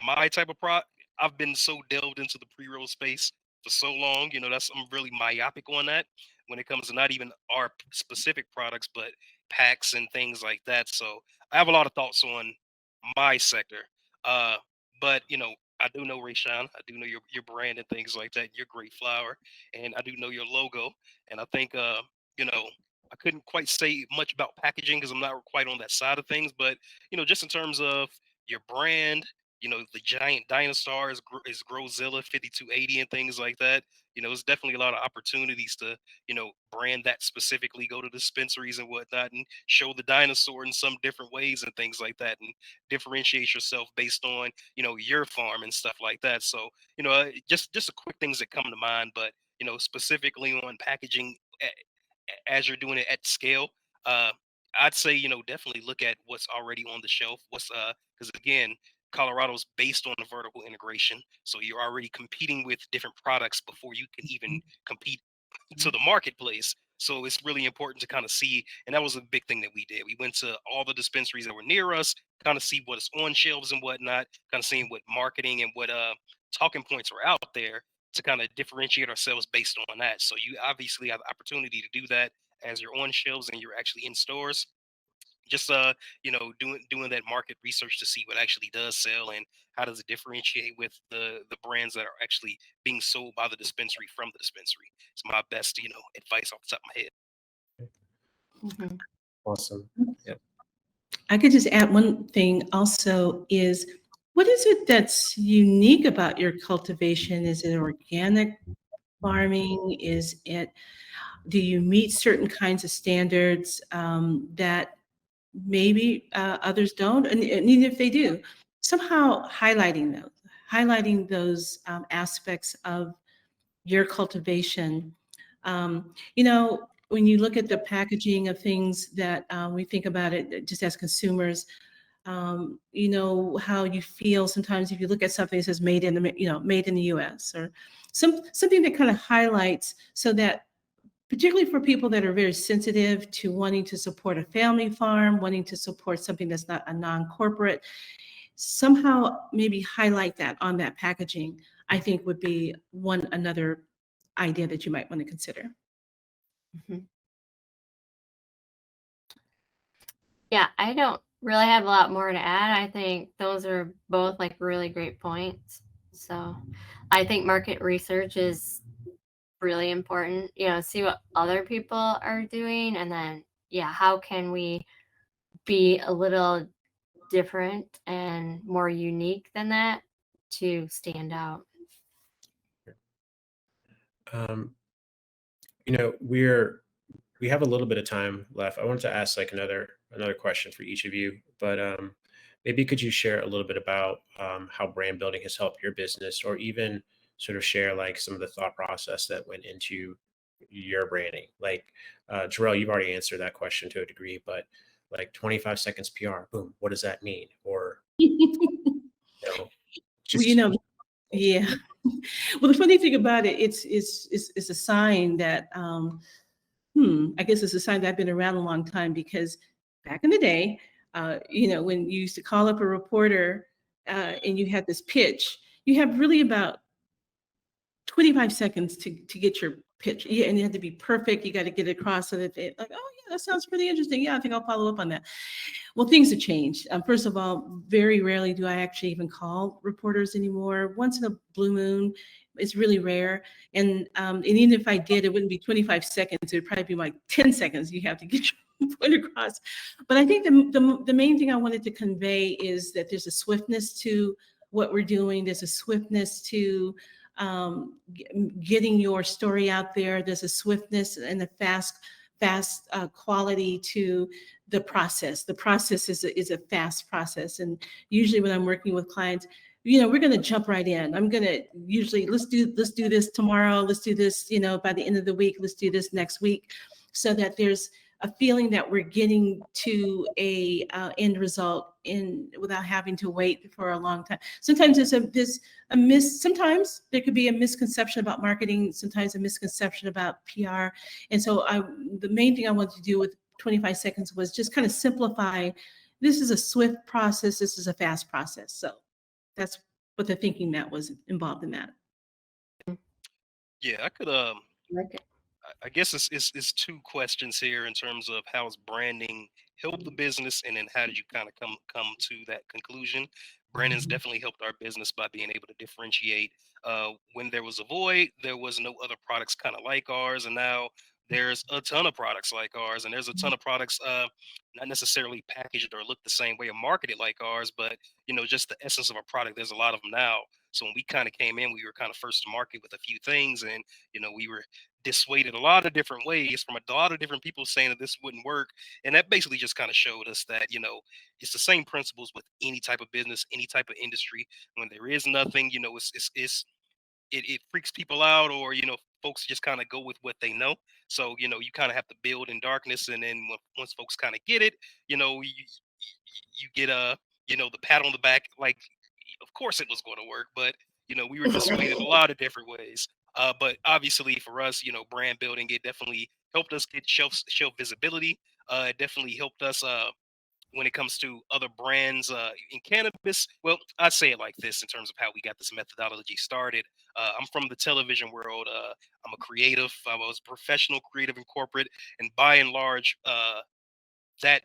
D: my type of product. I've been so delved into the pre-roll space for so long. That's I'm really myopic on that when it comes to not even our specific products, but packs and things like that. So I have a lot of thoughts on my sector. Uh, but I do know Rayshawn. I do know your brand and things like that. Your great flower, and I do know your logo. And I think you know, I couldn't quite say much about packaging because I'm not quite on that side of things. But just in terms of your brand, the giant dinosaur is Growzilla 5280 and things like that. There's definitely a lot of opportunities to, brand that specifically, go to dispensaries and whatnot and show the dinosaur in some different ways and things like that and differentiate yourself based on, your farm and stuff like that. So, just a quick things that come to mind, but, specifically on packaging as you're doing it at scale, uh, I'd say definitely look at what's already on the shelf. What's because again, Colorado's based on the vertical integration, so you're already competing with different products before you can even compete to the marketplace. So it's really important to kind of see, and that was a big thing that we did. We went to all the dispensaries that were near us, kind of see what's on shelves and whatnot, kind of seeing what marketing and what talking points were out there to kind of differentiate ourselves based on that. So you obviously have the opportunity to do that as you're on shelves and you're actually in stores. Just doing that market research to see what actually does sell and how does it differentiate with the brands that are actually being sold by the dispensary from the dispensary. It's my best advice off the top of my head.
C: Mhm.
A: Awesome. Yep.
C: I could just add one thing also is, what is it that's unique about your cultivation? Is it organic farming? Do you meet certain kinds of standards that maybe others don't? And even if they do, somehow highlighting those. highlighting those aspects of your cultivation. When you look at the packaging of things that we think about it just as consumers, how you feel sometimes if you look at something that says made in the US, or something that kind of highlights, so that particularly for people that are very sensitive to wanting to support a family farm, wanting to support something that's not a non-corporate, somehow maybe highlight that on that packaging, I think would be another idea that you might want to consider.
B: Mhm. Yeah, I don't really have a lot more to add. I think those are both like really great points. So I think market research is really important, see what other people are doing, and then, yeah, how can we be a little different and more unique than that to stand out.
A: Um, we have a little bit of time left. I wanted to ask like another question for each of you, but maybe could you share a little bit about how brand building has helped your business, or even sort of share like some of the thought process that went into your branding? Like, Jarrell, you've already answered that question to a degree, but like 25 seconds PR, boom, what does that mean? Or know,
C: Well,
A: just
C: yeah. Well, the funny thing about it, it's a sign that I guess it's a sign that I've been around a long time, because back in the day, when you used to call up a reporter and you had this pitch, you have really about 25 seconds to get your pitch. Yeah, and you have to be perfect. You got to get it across so that they like, oh yeah, that sounds pretty interesting. Yeah, I think I'll follow up on that. Well, things have changed. First of all, very rarely do I actually even call reporters anymore. Once in a blue moon, it's really rare. And even if I did, it wouldn't be 25 seconds. It would probably be like 10 seconds. You have to get your point across. But I think the main thing I wanted to convey is that there's a swiftness to what we're doing. There's a swiftness to getting your story out there. There's a swiftness and a fast quality to the process. The process is a fast process. And usually when I'm working with clients, we're going to jump right in. I'm going to usually, let's do this tomorrow. Let's do this, by the end of the week, let's do this next week, so that there's a feeling that we're getting to a end result without having to wait for a long time. Sometimes sometimes there could be a misconception about marketing, sometimes a misconception about PR. And so the main thing I wanted to do with 25 seconds was just kind of simplify. This is a swift process. This is a fast process. So that's what the thinking that was involved in that.
D: Yeah, I could
B: Like,
D: I guess it's two questions here in terms of how has branding helped the business, and then how did you kind of come to that conclusion? Branding's definitely helped our business by being able to differentiate. When there was a void, there was no other products kind of like ours, and now there's a ton of products like ours, and there's a ton of products not necessarily packaged or look the same way or marketed like ours, but just the essence of a product. There's a lot of them now. So when we kind of came in, we were kind of first to market with a few things, and we were dissuaded a lot of different ways from a lot of different people saying that this wouldn't work. And that basically just kind of showed us that, it's the same principles with any type of business, any type of industry. When there is nothing, it freaks people out, or folks just kind of go with what they know. So you kind of have to build in darkness, and then once folks kind of get it, you get the pat on the back, like of course it was going to work. But we were dissuaded a lot of different ways. But obviously for us, brand building, it definitely helped us get shelf visibility. It definitely helped us when it comes to other brands in cannabis. Well, I say it like this in terms of how we got this methodology started. I'm from the television world. I'm a creative. I was a professional creative in corporate, and by and large, that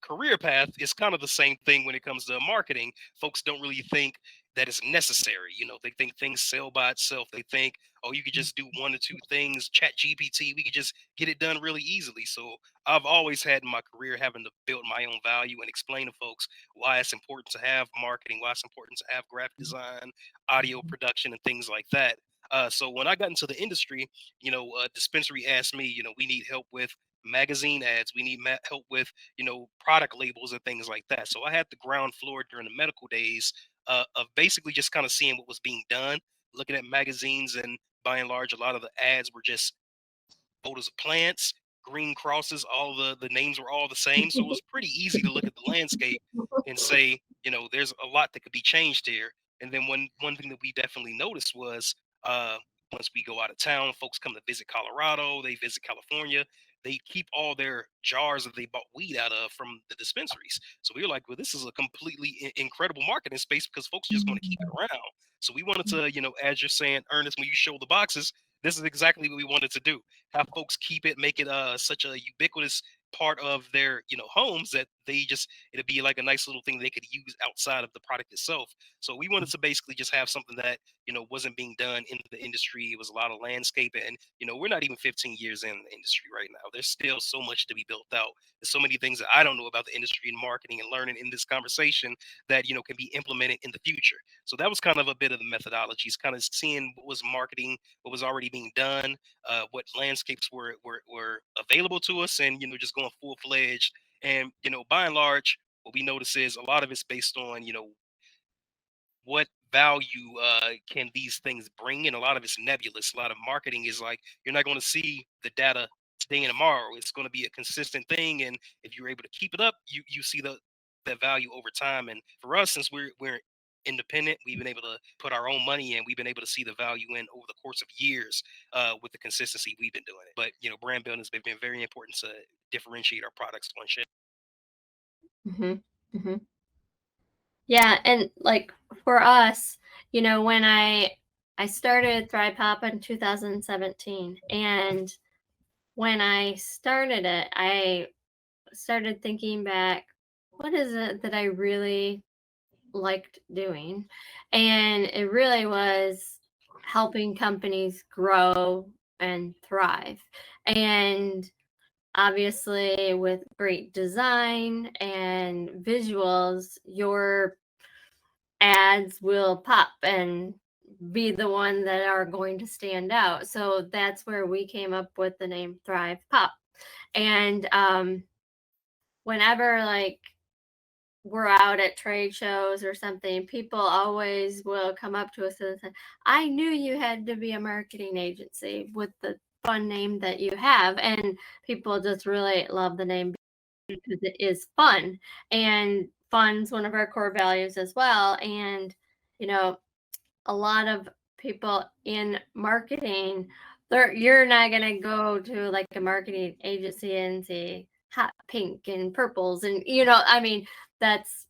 D: career path is kind of the same thing when it comes to marketing. Folks don't really think that it's necessary. They think things sell by itself. They think, oh, you could just do one or two things, chat GPT, we could just get it done really easily. So I've always had in my career having to build my own value and explain to folks why it's important to have marketing, why it's important to have graphic design, audio production, and things like that. So when I got into the industry, a dispensary asked me, we need help with magazine ads, we need help with product labels and things like that. So I had the ground floor during the medical days of basically just kind of seeing what was being done, looking at magazines, and by and large, a lot of the ads were just photos of plants, green crosses. All the names were all the same, so it was pretty easy to look at the landscape and say, there's a lot that could be changed here. And then one thing that we definitely noticed was once we go out of town, folks come to visit Colorado, they visit California, they keep all their jars that they bought weed out of from the dispensaries. So we were like, well, this is a completely incredible marketing space because folks are just going to keep it around. So we wanted to, as you're saying, Ernest, when you show the boxes, this is exactly what we wanted to do. Have folks keep it, make it such a ubiquitous part of their homes that it'd be like a nice little thing they could use outside of the product itself. So we wanted to basically just have something that wasn't being done in the industry. It was a lot of landscape, and we're not even 15 years in the industry right now. There's still so much to be built out. There's so many things that I don't know about the industry and marketing and learning in this conversation that can be implemented in the future. So that was kind of a bit of the methodologies, kind of seeing what was marketing, what was already being done, what landscapes were available to us, and just going full fledged. And by and large, what we notice is a lot of it's based on what value can these things bring, and a lot of it's nebulous. A lot of marketing is like you're not going to see the data today and tomorrow. It's going to be a consistent thing, and if you're able to keep it up, you see that value over time. And for us, since we're independent, we've been able to put our own money in. We've been able to see the value in over the course of years with the consistency we've been doing it. But brand building has been very important to differentiate our products on shelf.
B: Mm-hmm. Yeah, and like for us, when I started ThrivePOP in 2017, and when I started it, I started thinking back, what is it that I really liked doing? And it really was helping companies grow and thrive. And obviously, with great design and visuals, your ads will pop and be the one that are going to stand out. So that's where we came up with the name ThrivePOP. And whenever we're out at trade shows or something, people always will come up to us and say, I knew you had to be a marketing agency with the fun name that you have. And people just really love the name because it is fun, and fun's one of our core values as well. And a lot of people in marketing, you're not going to go to like a marketing agency and say hot pink and purples, and I mean, that's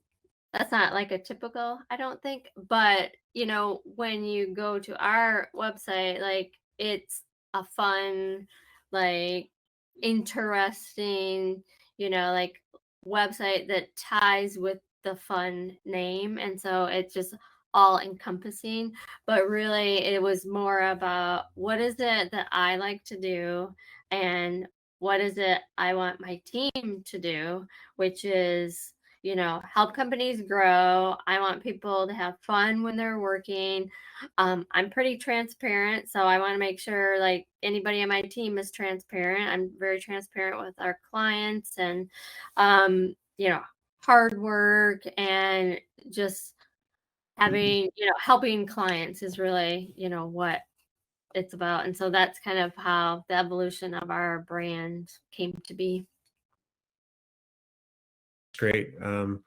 B: not like a typical, I don't think. But when you go to our website, like, it's a fun, like, interesting, like, website that ties with the fun name, and so it's just all encompassing. But really, it was more about what is it that I like to do, and what is it I want my team to do, which is help companies grow. I want people to have fun when they're working. I'm pretty transparent, so I want to make sure like anybody on my team is transparent. I'm very transparent with our clients, and hard work, and just having helping clients is really what it's about. And so that's kind of how the evolution of our brand came to be.
A: Great. And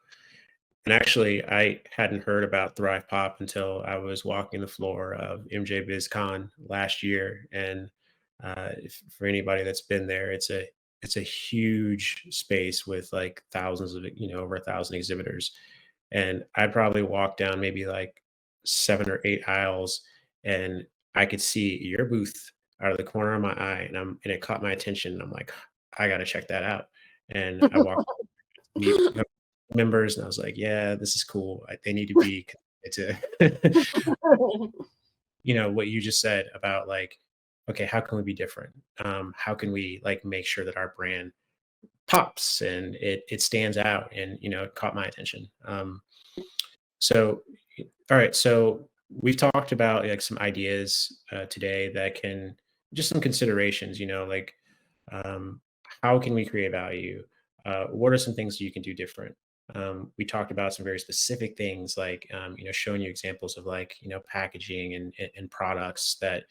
A: actually, I hadn't heard about ThrivePOP until I was walking the floor of BIPOCann last year. And for anybody that's been there, it's a huge space with like thousands of over 1,000 exhibitors. And I probably walked down maybe like 7 or 8 aisles, and I could see your booth out of the corner of my eye, and it caught my attention. And I'm like, I got to check that out. And I walked meet members, and I was like, yeah, this is cool. They need to be connected to what you just said about like, okay, how can we be different? How can we like make sure that our brand pops and it stands out? And it caught my attention. So all right, so we've talked about like some ideas today that can just some considerations, like um, how can we create value? What are some things you can do different? We talked about some very specific things like, showing you examples of like, packaging and products that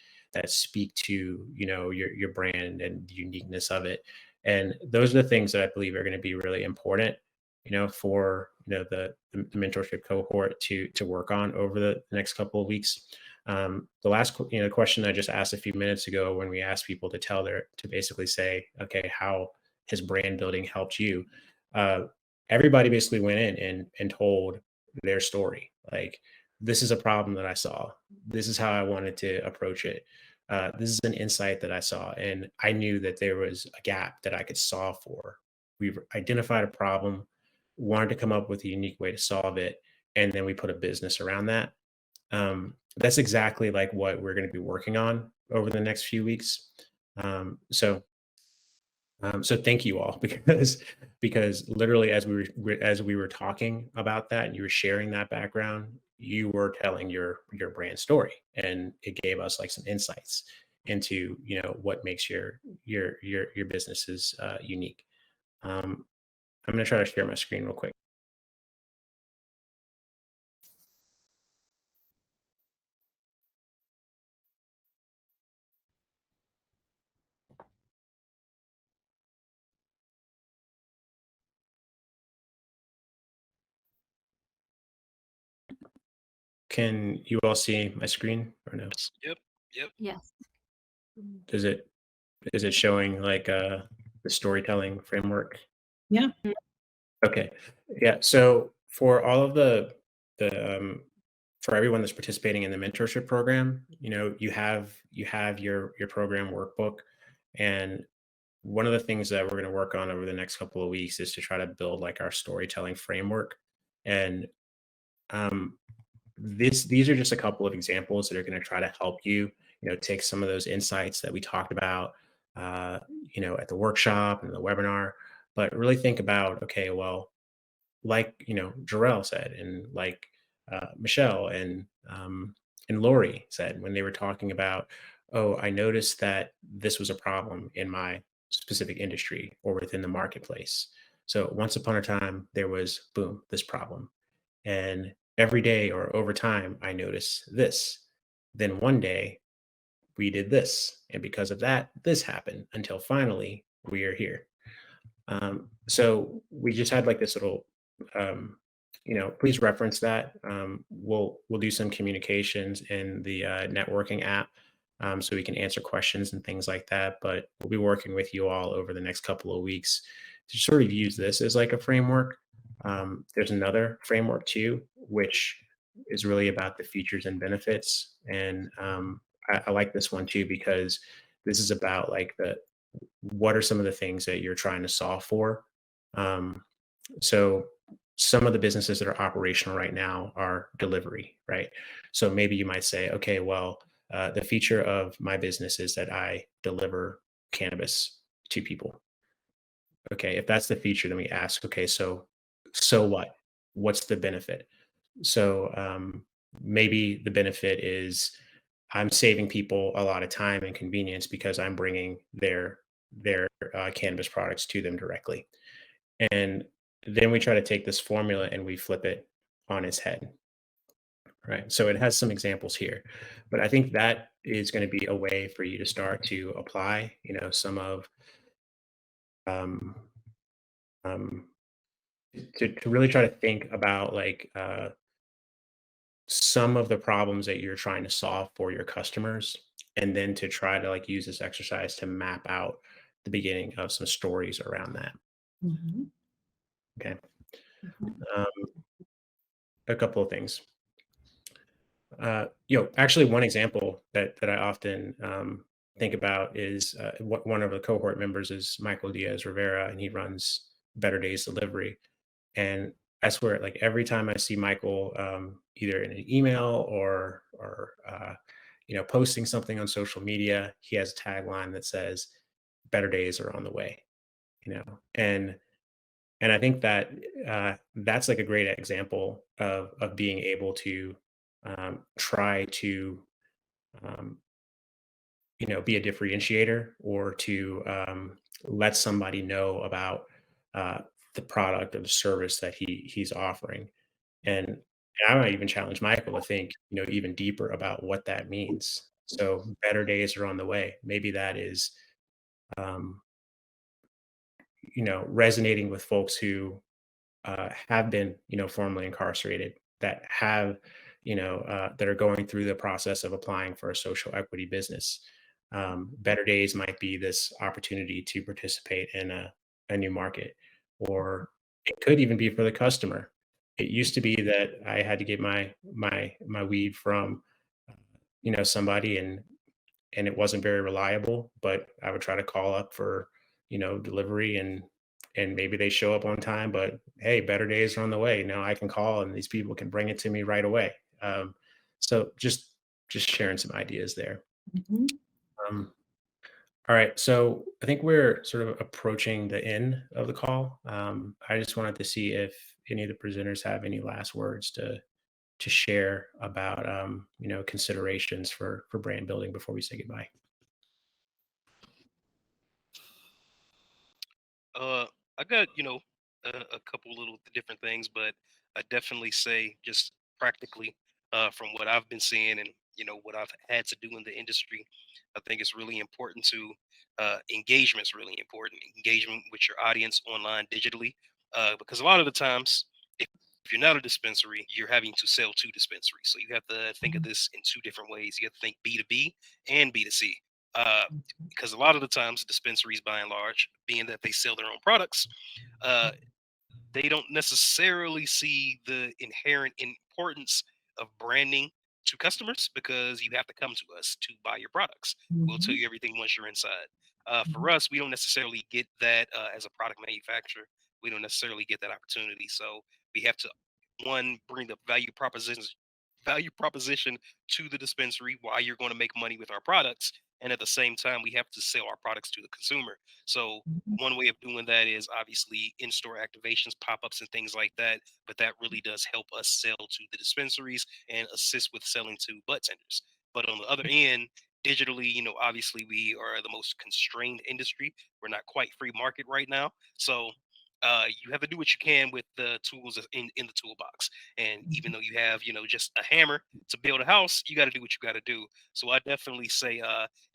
A: speak to, your brand and the uniqueness of it. And those are the things that I believe are going to be really important, for, the mentorship cohort to work on over the next couple of weeks. The last, question I just asked a few minutes ago when we asked people to basically say, okay, how has brand building helped you? Uh, Everybody basically went in and told their story. Like, this is a problem that I saw. This is how I wanted to approach it. This is an insight that I saw, and I knew that there was a gap that I could solve for. We've identified a problem, wanted to come up with a unique way to solve it, and then we put a business around that. That's exactly like what we're going to be working on over the next few weeks. So thank you all because literally as we were talking about that and you were sharing that background, you were telling your brand story, and it gave us like some insights into what makes your businesses unique. I'm gonna try to share my screen real quick. Can you all see my screen or no?
D: Yep. Yep.
B: Yes.
A: Does it is it showing like the storytelling framework?
C: Yeah.
A: Okay. Yeah. So for all of the for everyone that's participating in the mentorship program, you have your program workbook, and one of the things that we're going to work on over the next couple of weeks is to try to build like our storytelling framework. And these are just a couple of examples that are going to try to help you, take some of those insights that we talked about, uh, at the workshop and the webinar, but really think about, okay, well, like Jarrell said, and like Michelle and Lori said when they were talking about, oh, I noticed that this was a problem in my specific industry or within the marketplace. So once upon a time, there was boom, this problem, and every day or over time, I noticed this. Then one day we did this, and because of that, this happened until finally we are here. So we just had like this little, please reference that. We'll do some communications in the networking app, so we can answer questions and things like that. But we'll be working with you all over the next couple of weeks to sort of use this as like a framework. There's another framework too, which is really about the features and benefits, and I like this one too because this is about like the what are some of the things that you're trying to solve for? Um, so some of the businesses that are operational right now are delivery, right? So maybe you might say, okay, well, the feature of my business is that I deliver cannabis to people. Okay, if that's the feature, then we ask, okay, so what? What's the benefit? So maybe the benefit is I'm saving people a lot of time and convenience because I'm bringing their cannabis products to them directly. And then we try to take this formula and we flip it on its head, right? So it has some examples here, but I think that is going to be a way for you to start to apply, some of um, um, to really try to think about like some of the problems that you're trying to solve for your customers, and then to try to like use this exercise to map out the beginning of some stories around that.
C: Mhm.
A: Okay.
C: Mhm.
A: um, a couple of things. Actually, one example that I often think about is one of the cohort members is Michael Diaz Rivera, and he runs Better Days Delivery. And I swear, like every time I see Michael, either in an email or posting something on social media, he has a tagline that says, "Better days are on the way." And I think that that's like a great example of being able to try to um, be a differentiator, or to let somebody know about uh, the product or the service that he's offering. And I might even challenge Michael to think, even deeper about what that means. So better days are on the way. Maybe that is, um, resonating with folks who have been, formerly incarcerated, that have, that are going through the process of applying for a social equity business. Better days might be this opportunity to participate in a new market, or it could even be for the customer. It used to be that I had to get my weed from, somebody, and it wasn't very reliable, but I would try to call up for, delivery, and maybe they show up on time, but hey, better days are on the way. Now I can call and these people can bring it to me right away. So just sharing some ideas there.
C: Mhm.
A: Um, all right. So I think we're sort of approaching the end of the call. I just wanted to see if any of the presenters have any last words to share about considerations for brand building before we say goodbye.
D: I got, a couple little different things, but I definitely say just practically, from what I've been seeing and, what I've had to do in the industry, I think it's really important to, engagement's really important. Engagement with your audience online digitally, because a lot of the times, if you're not a dispensary, you're having to sell to dispensaries. So you have to think of this in two different ways. You have to think B2B and B2C. Uh, because a lot of the times dispensaries by and large, being that they sell their own products, uh, they don't necessarily see the inherent importance of branding to customers because you have to come to us to buy your products. We'll tell
C: Mhm.
D: you everything once you're inside. For
C: Mhm.
D: us, we don't necessarily get that as a product manufacturer. We don't necessarily get that opportunity. So we have to one bring the value proposition to the dispensary why you're going to make money with our products, and at the same time we have to sell our products to the consumer. So
C: Mhm.
D: one way of doing that is obviously in-store activations, pop-ups, and things like that. But that really does help us sell to the dispensaries and assist with selling to bud tenders. But on the other end, digitally, obviously we are the most constrained industry. We're not quite free market right now. So you have to do what you can with the tools in the toolbox. And even though you have, just a hammer to build a house, you got to do what you got to do. So I definitely say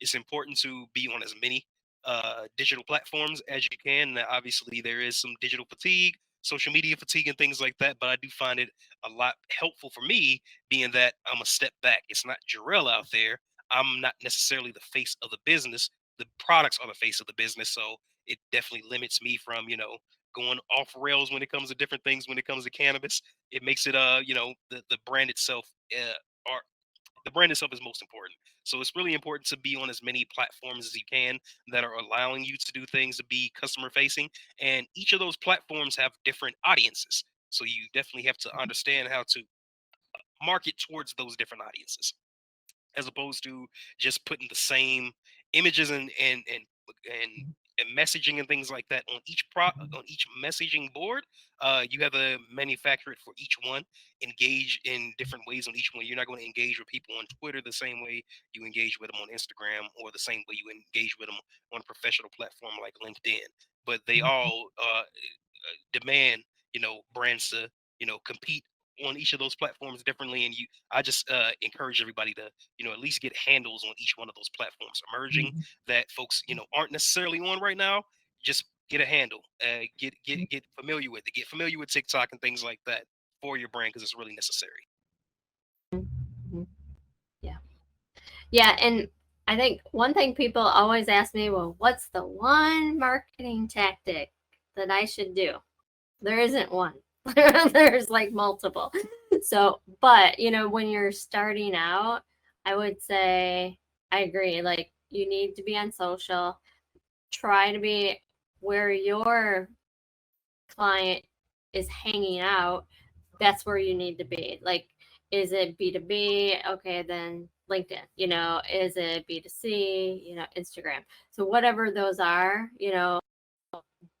D: it's important to be on as many digital platforms as you can. Now, obviously, there is some digital fatigue, social media fatigue, and things like that. But I do find it a lot helpful for me, being that I'm a step back. It's not Jarrell out there. I'm not necessarily the face of the business. The products are the face of the business. So it definitely limits me from, going off rails when it comes to different things. When it comes to cannabis, it makes it, the brand itself, are the brand itself is most important. So it's really important to be on as many platforms as you can that are allowing you to do things to be customer facing. And each of those platforms have different audiences. So you definitely have to understand how to market towards those different audiences, as opposed to just putting the same images and messaging and things like that on on each messaging board. You have to manufacture it for each one, engage in different ways on each one. You're not going to engage with people on Twitter the same way you engage with them on Instagram, or the same way you engage with them on a professional platform like LinkedIn. But they all demand, brands to, compete on each of those platforms differently. And I just encourage everybody to, at least get handles on each one of those platforms emerging
C: Mhm.
D: that folks, aren't necessarily on right now. Just get a handle, get familiar with it, get familiar with TikTok and things like that for your brand, because it's really necessary.
B: Mhm. Yeah. Yeah. And I think one thing people always ask me, well, what's the one marketing tactic that I should do? There isn't one. There's like multiple. So, but when you're starting out, I would say I agree. Like, you need to be on social. Try to be where your client is hanging out. That's where you need to be. Like, is it B2B? Okay, then LinkedIn. Is it B2C? Instagram. So whatever those are,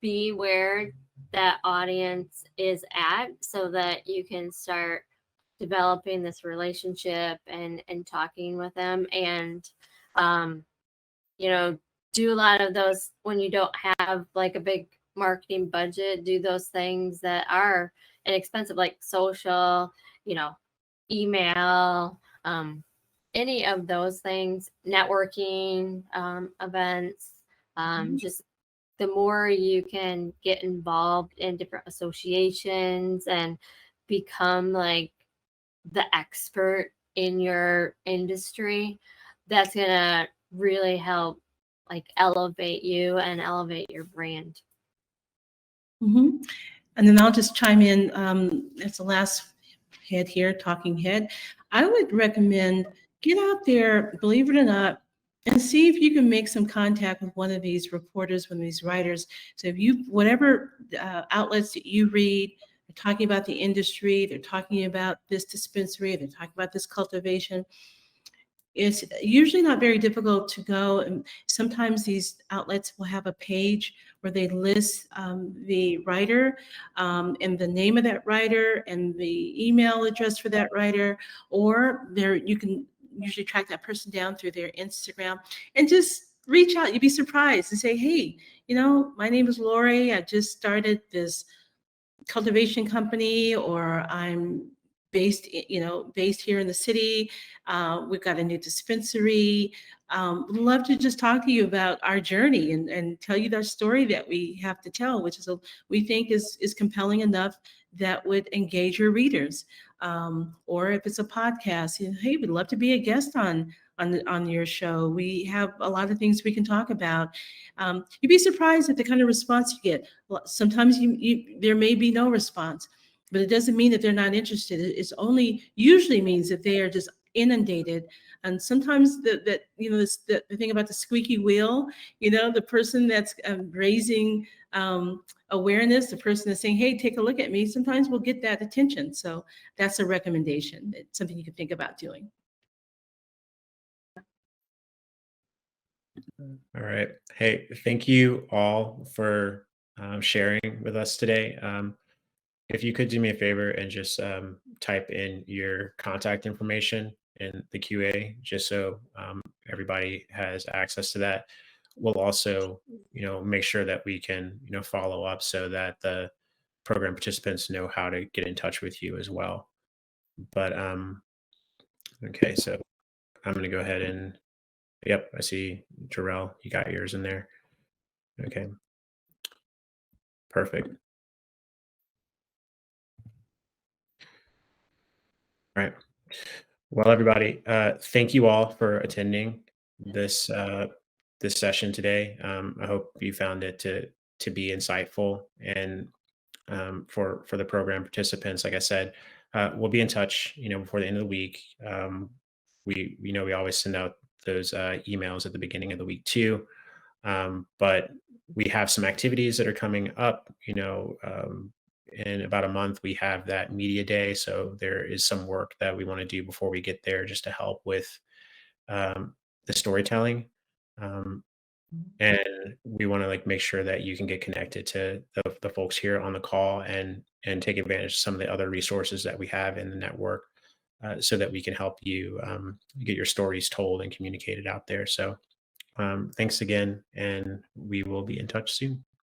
B: be where that audience is at, so that you can start developing this relationship and talking with them, and um, do a lot of those when you don't have like a big marketing budget, do those things that are inexpensive, like social, email, any of those things, networking, events, just the more you can get involved in different associations and become like the expert in your industry, that's gonna really help like elevate you and elevate your brand.
C: And then I'll just chime in. As the last head here, talking head, I would recommend get out there, believe it or not, and see if you can make some contact with one of these reporters, one of these writers. So if you, whatever outlets that you read, they're talking about the industry, they're talking about this dispensary, they're talking about this cultivation. It's usually not very difficult to go, and sometimes these outlets will have a page where they list the writer and the name of that writer and the email address for that writer, or there you can usually track that person down through their Instagram and just reach out. You'd be surprised and say, hey, my name is Lori. I just started this cultivation company, or I'm based here in the city. We've got a new dispensary. Would love to just talk to you about our journey and tell you that story that we have to tell, which is we think is compelling enough that would engage your readers. Or if it's a podcast, hey, we'd love to be a guest on your show. We have a lot of things we can talk about. You'd be surprised at the kind of response you get. Sometimes there may be no response, but it doesn't mean that they're not interested. It's only usually means that they are just inundated. And sometimes the thing about the squeaky wheel, the person that's raising awareness, the person that's saying, hey, take a look at me, sometimes we'll get that attention. So that's a recommendation. It's something you can think about doing.
A: All right. Hey, thank you all for sharing with us today. If you could do me a favor and just type in your contact information in the QA, just so everybody has access to that. We'll also, make sure that we can, follow up so that the program participants know how to get in touch with you as well. But okay, so I'm going to go ahead and, yep, I see Jarrell, you got yours in there. Okay, perfect. All right. Well, everybody, thank you all for attending this this session today. I hope you found it to be insightful, and for the program participants, like I said, we'll be in touch. Before the end of the week. We always send out those emails at the beginning of the week too. But we have some activities that are coming up. In about a month, we have that media day. So there is some work that we want to do before we get there just to help with the storytelling. And we want to make sure that you can get connected to the folks here on the call and take advantage of some of the other resources that we have in the network so that we can help you get your stories told and communicated out there. So thanks again, and we will be in touch soon.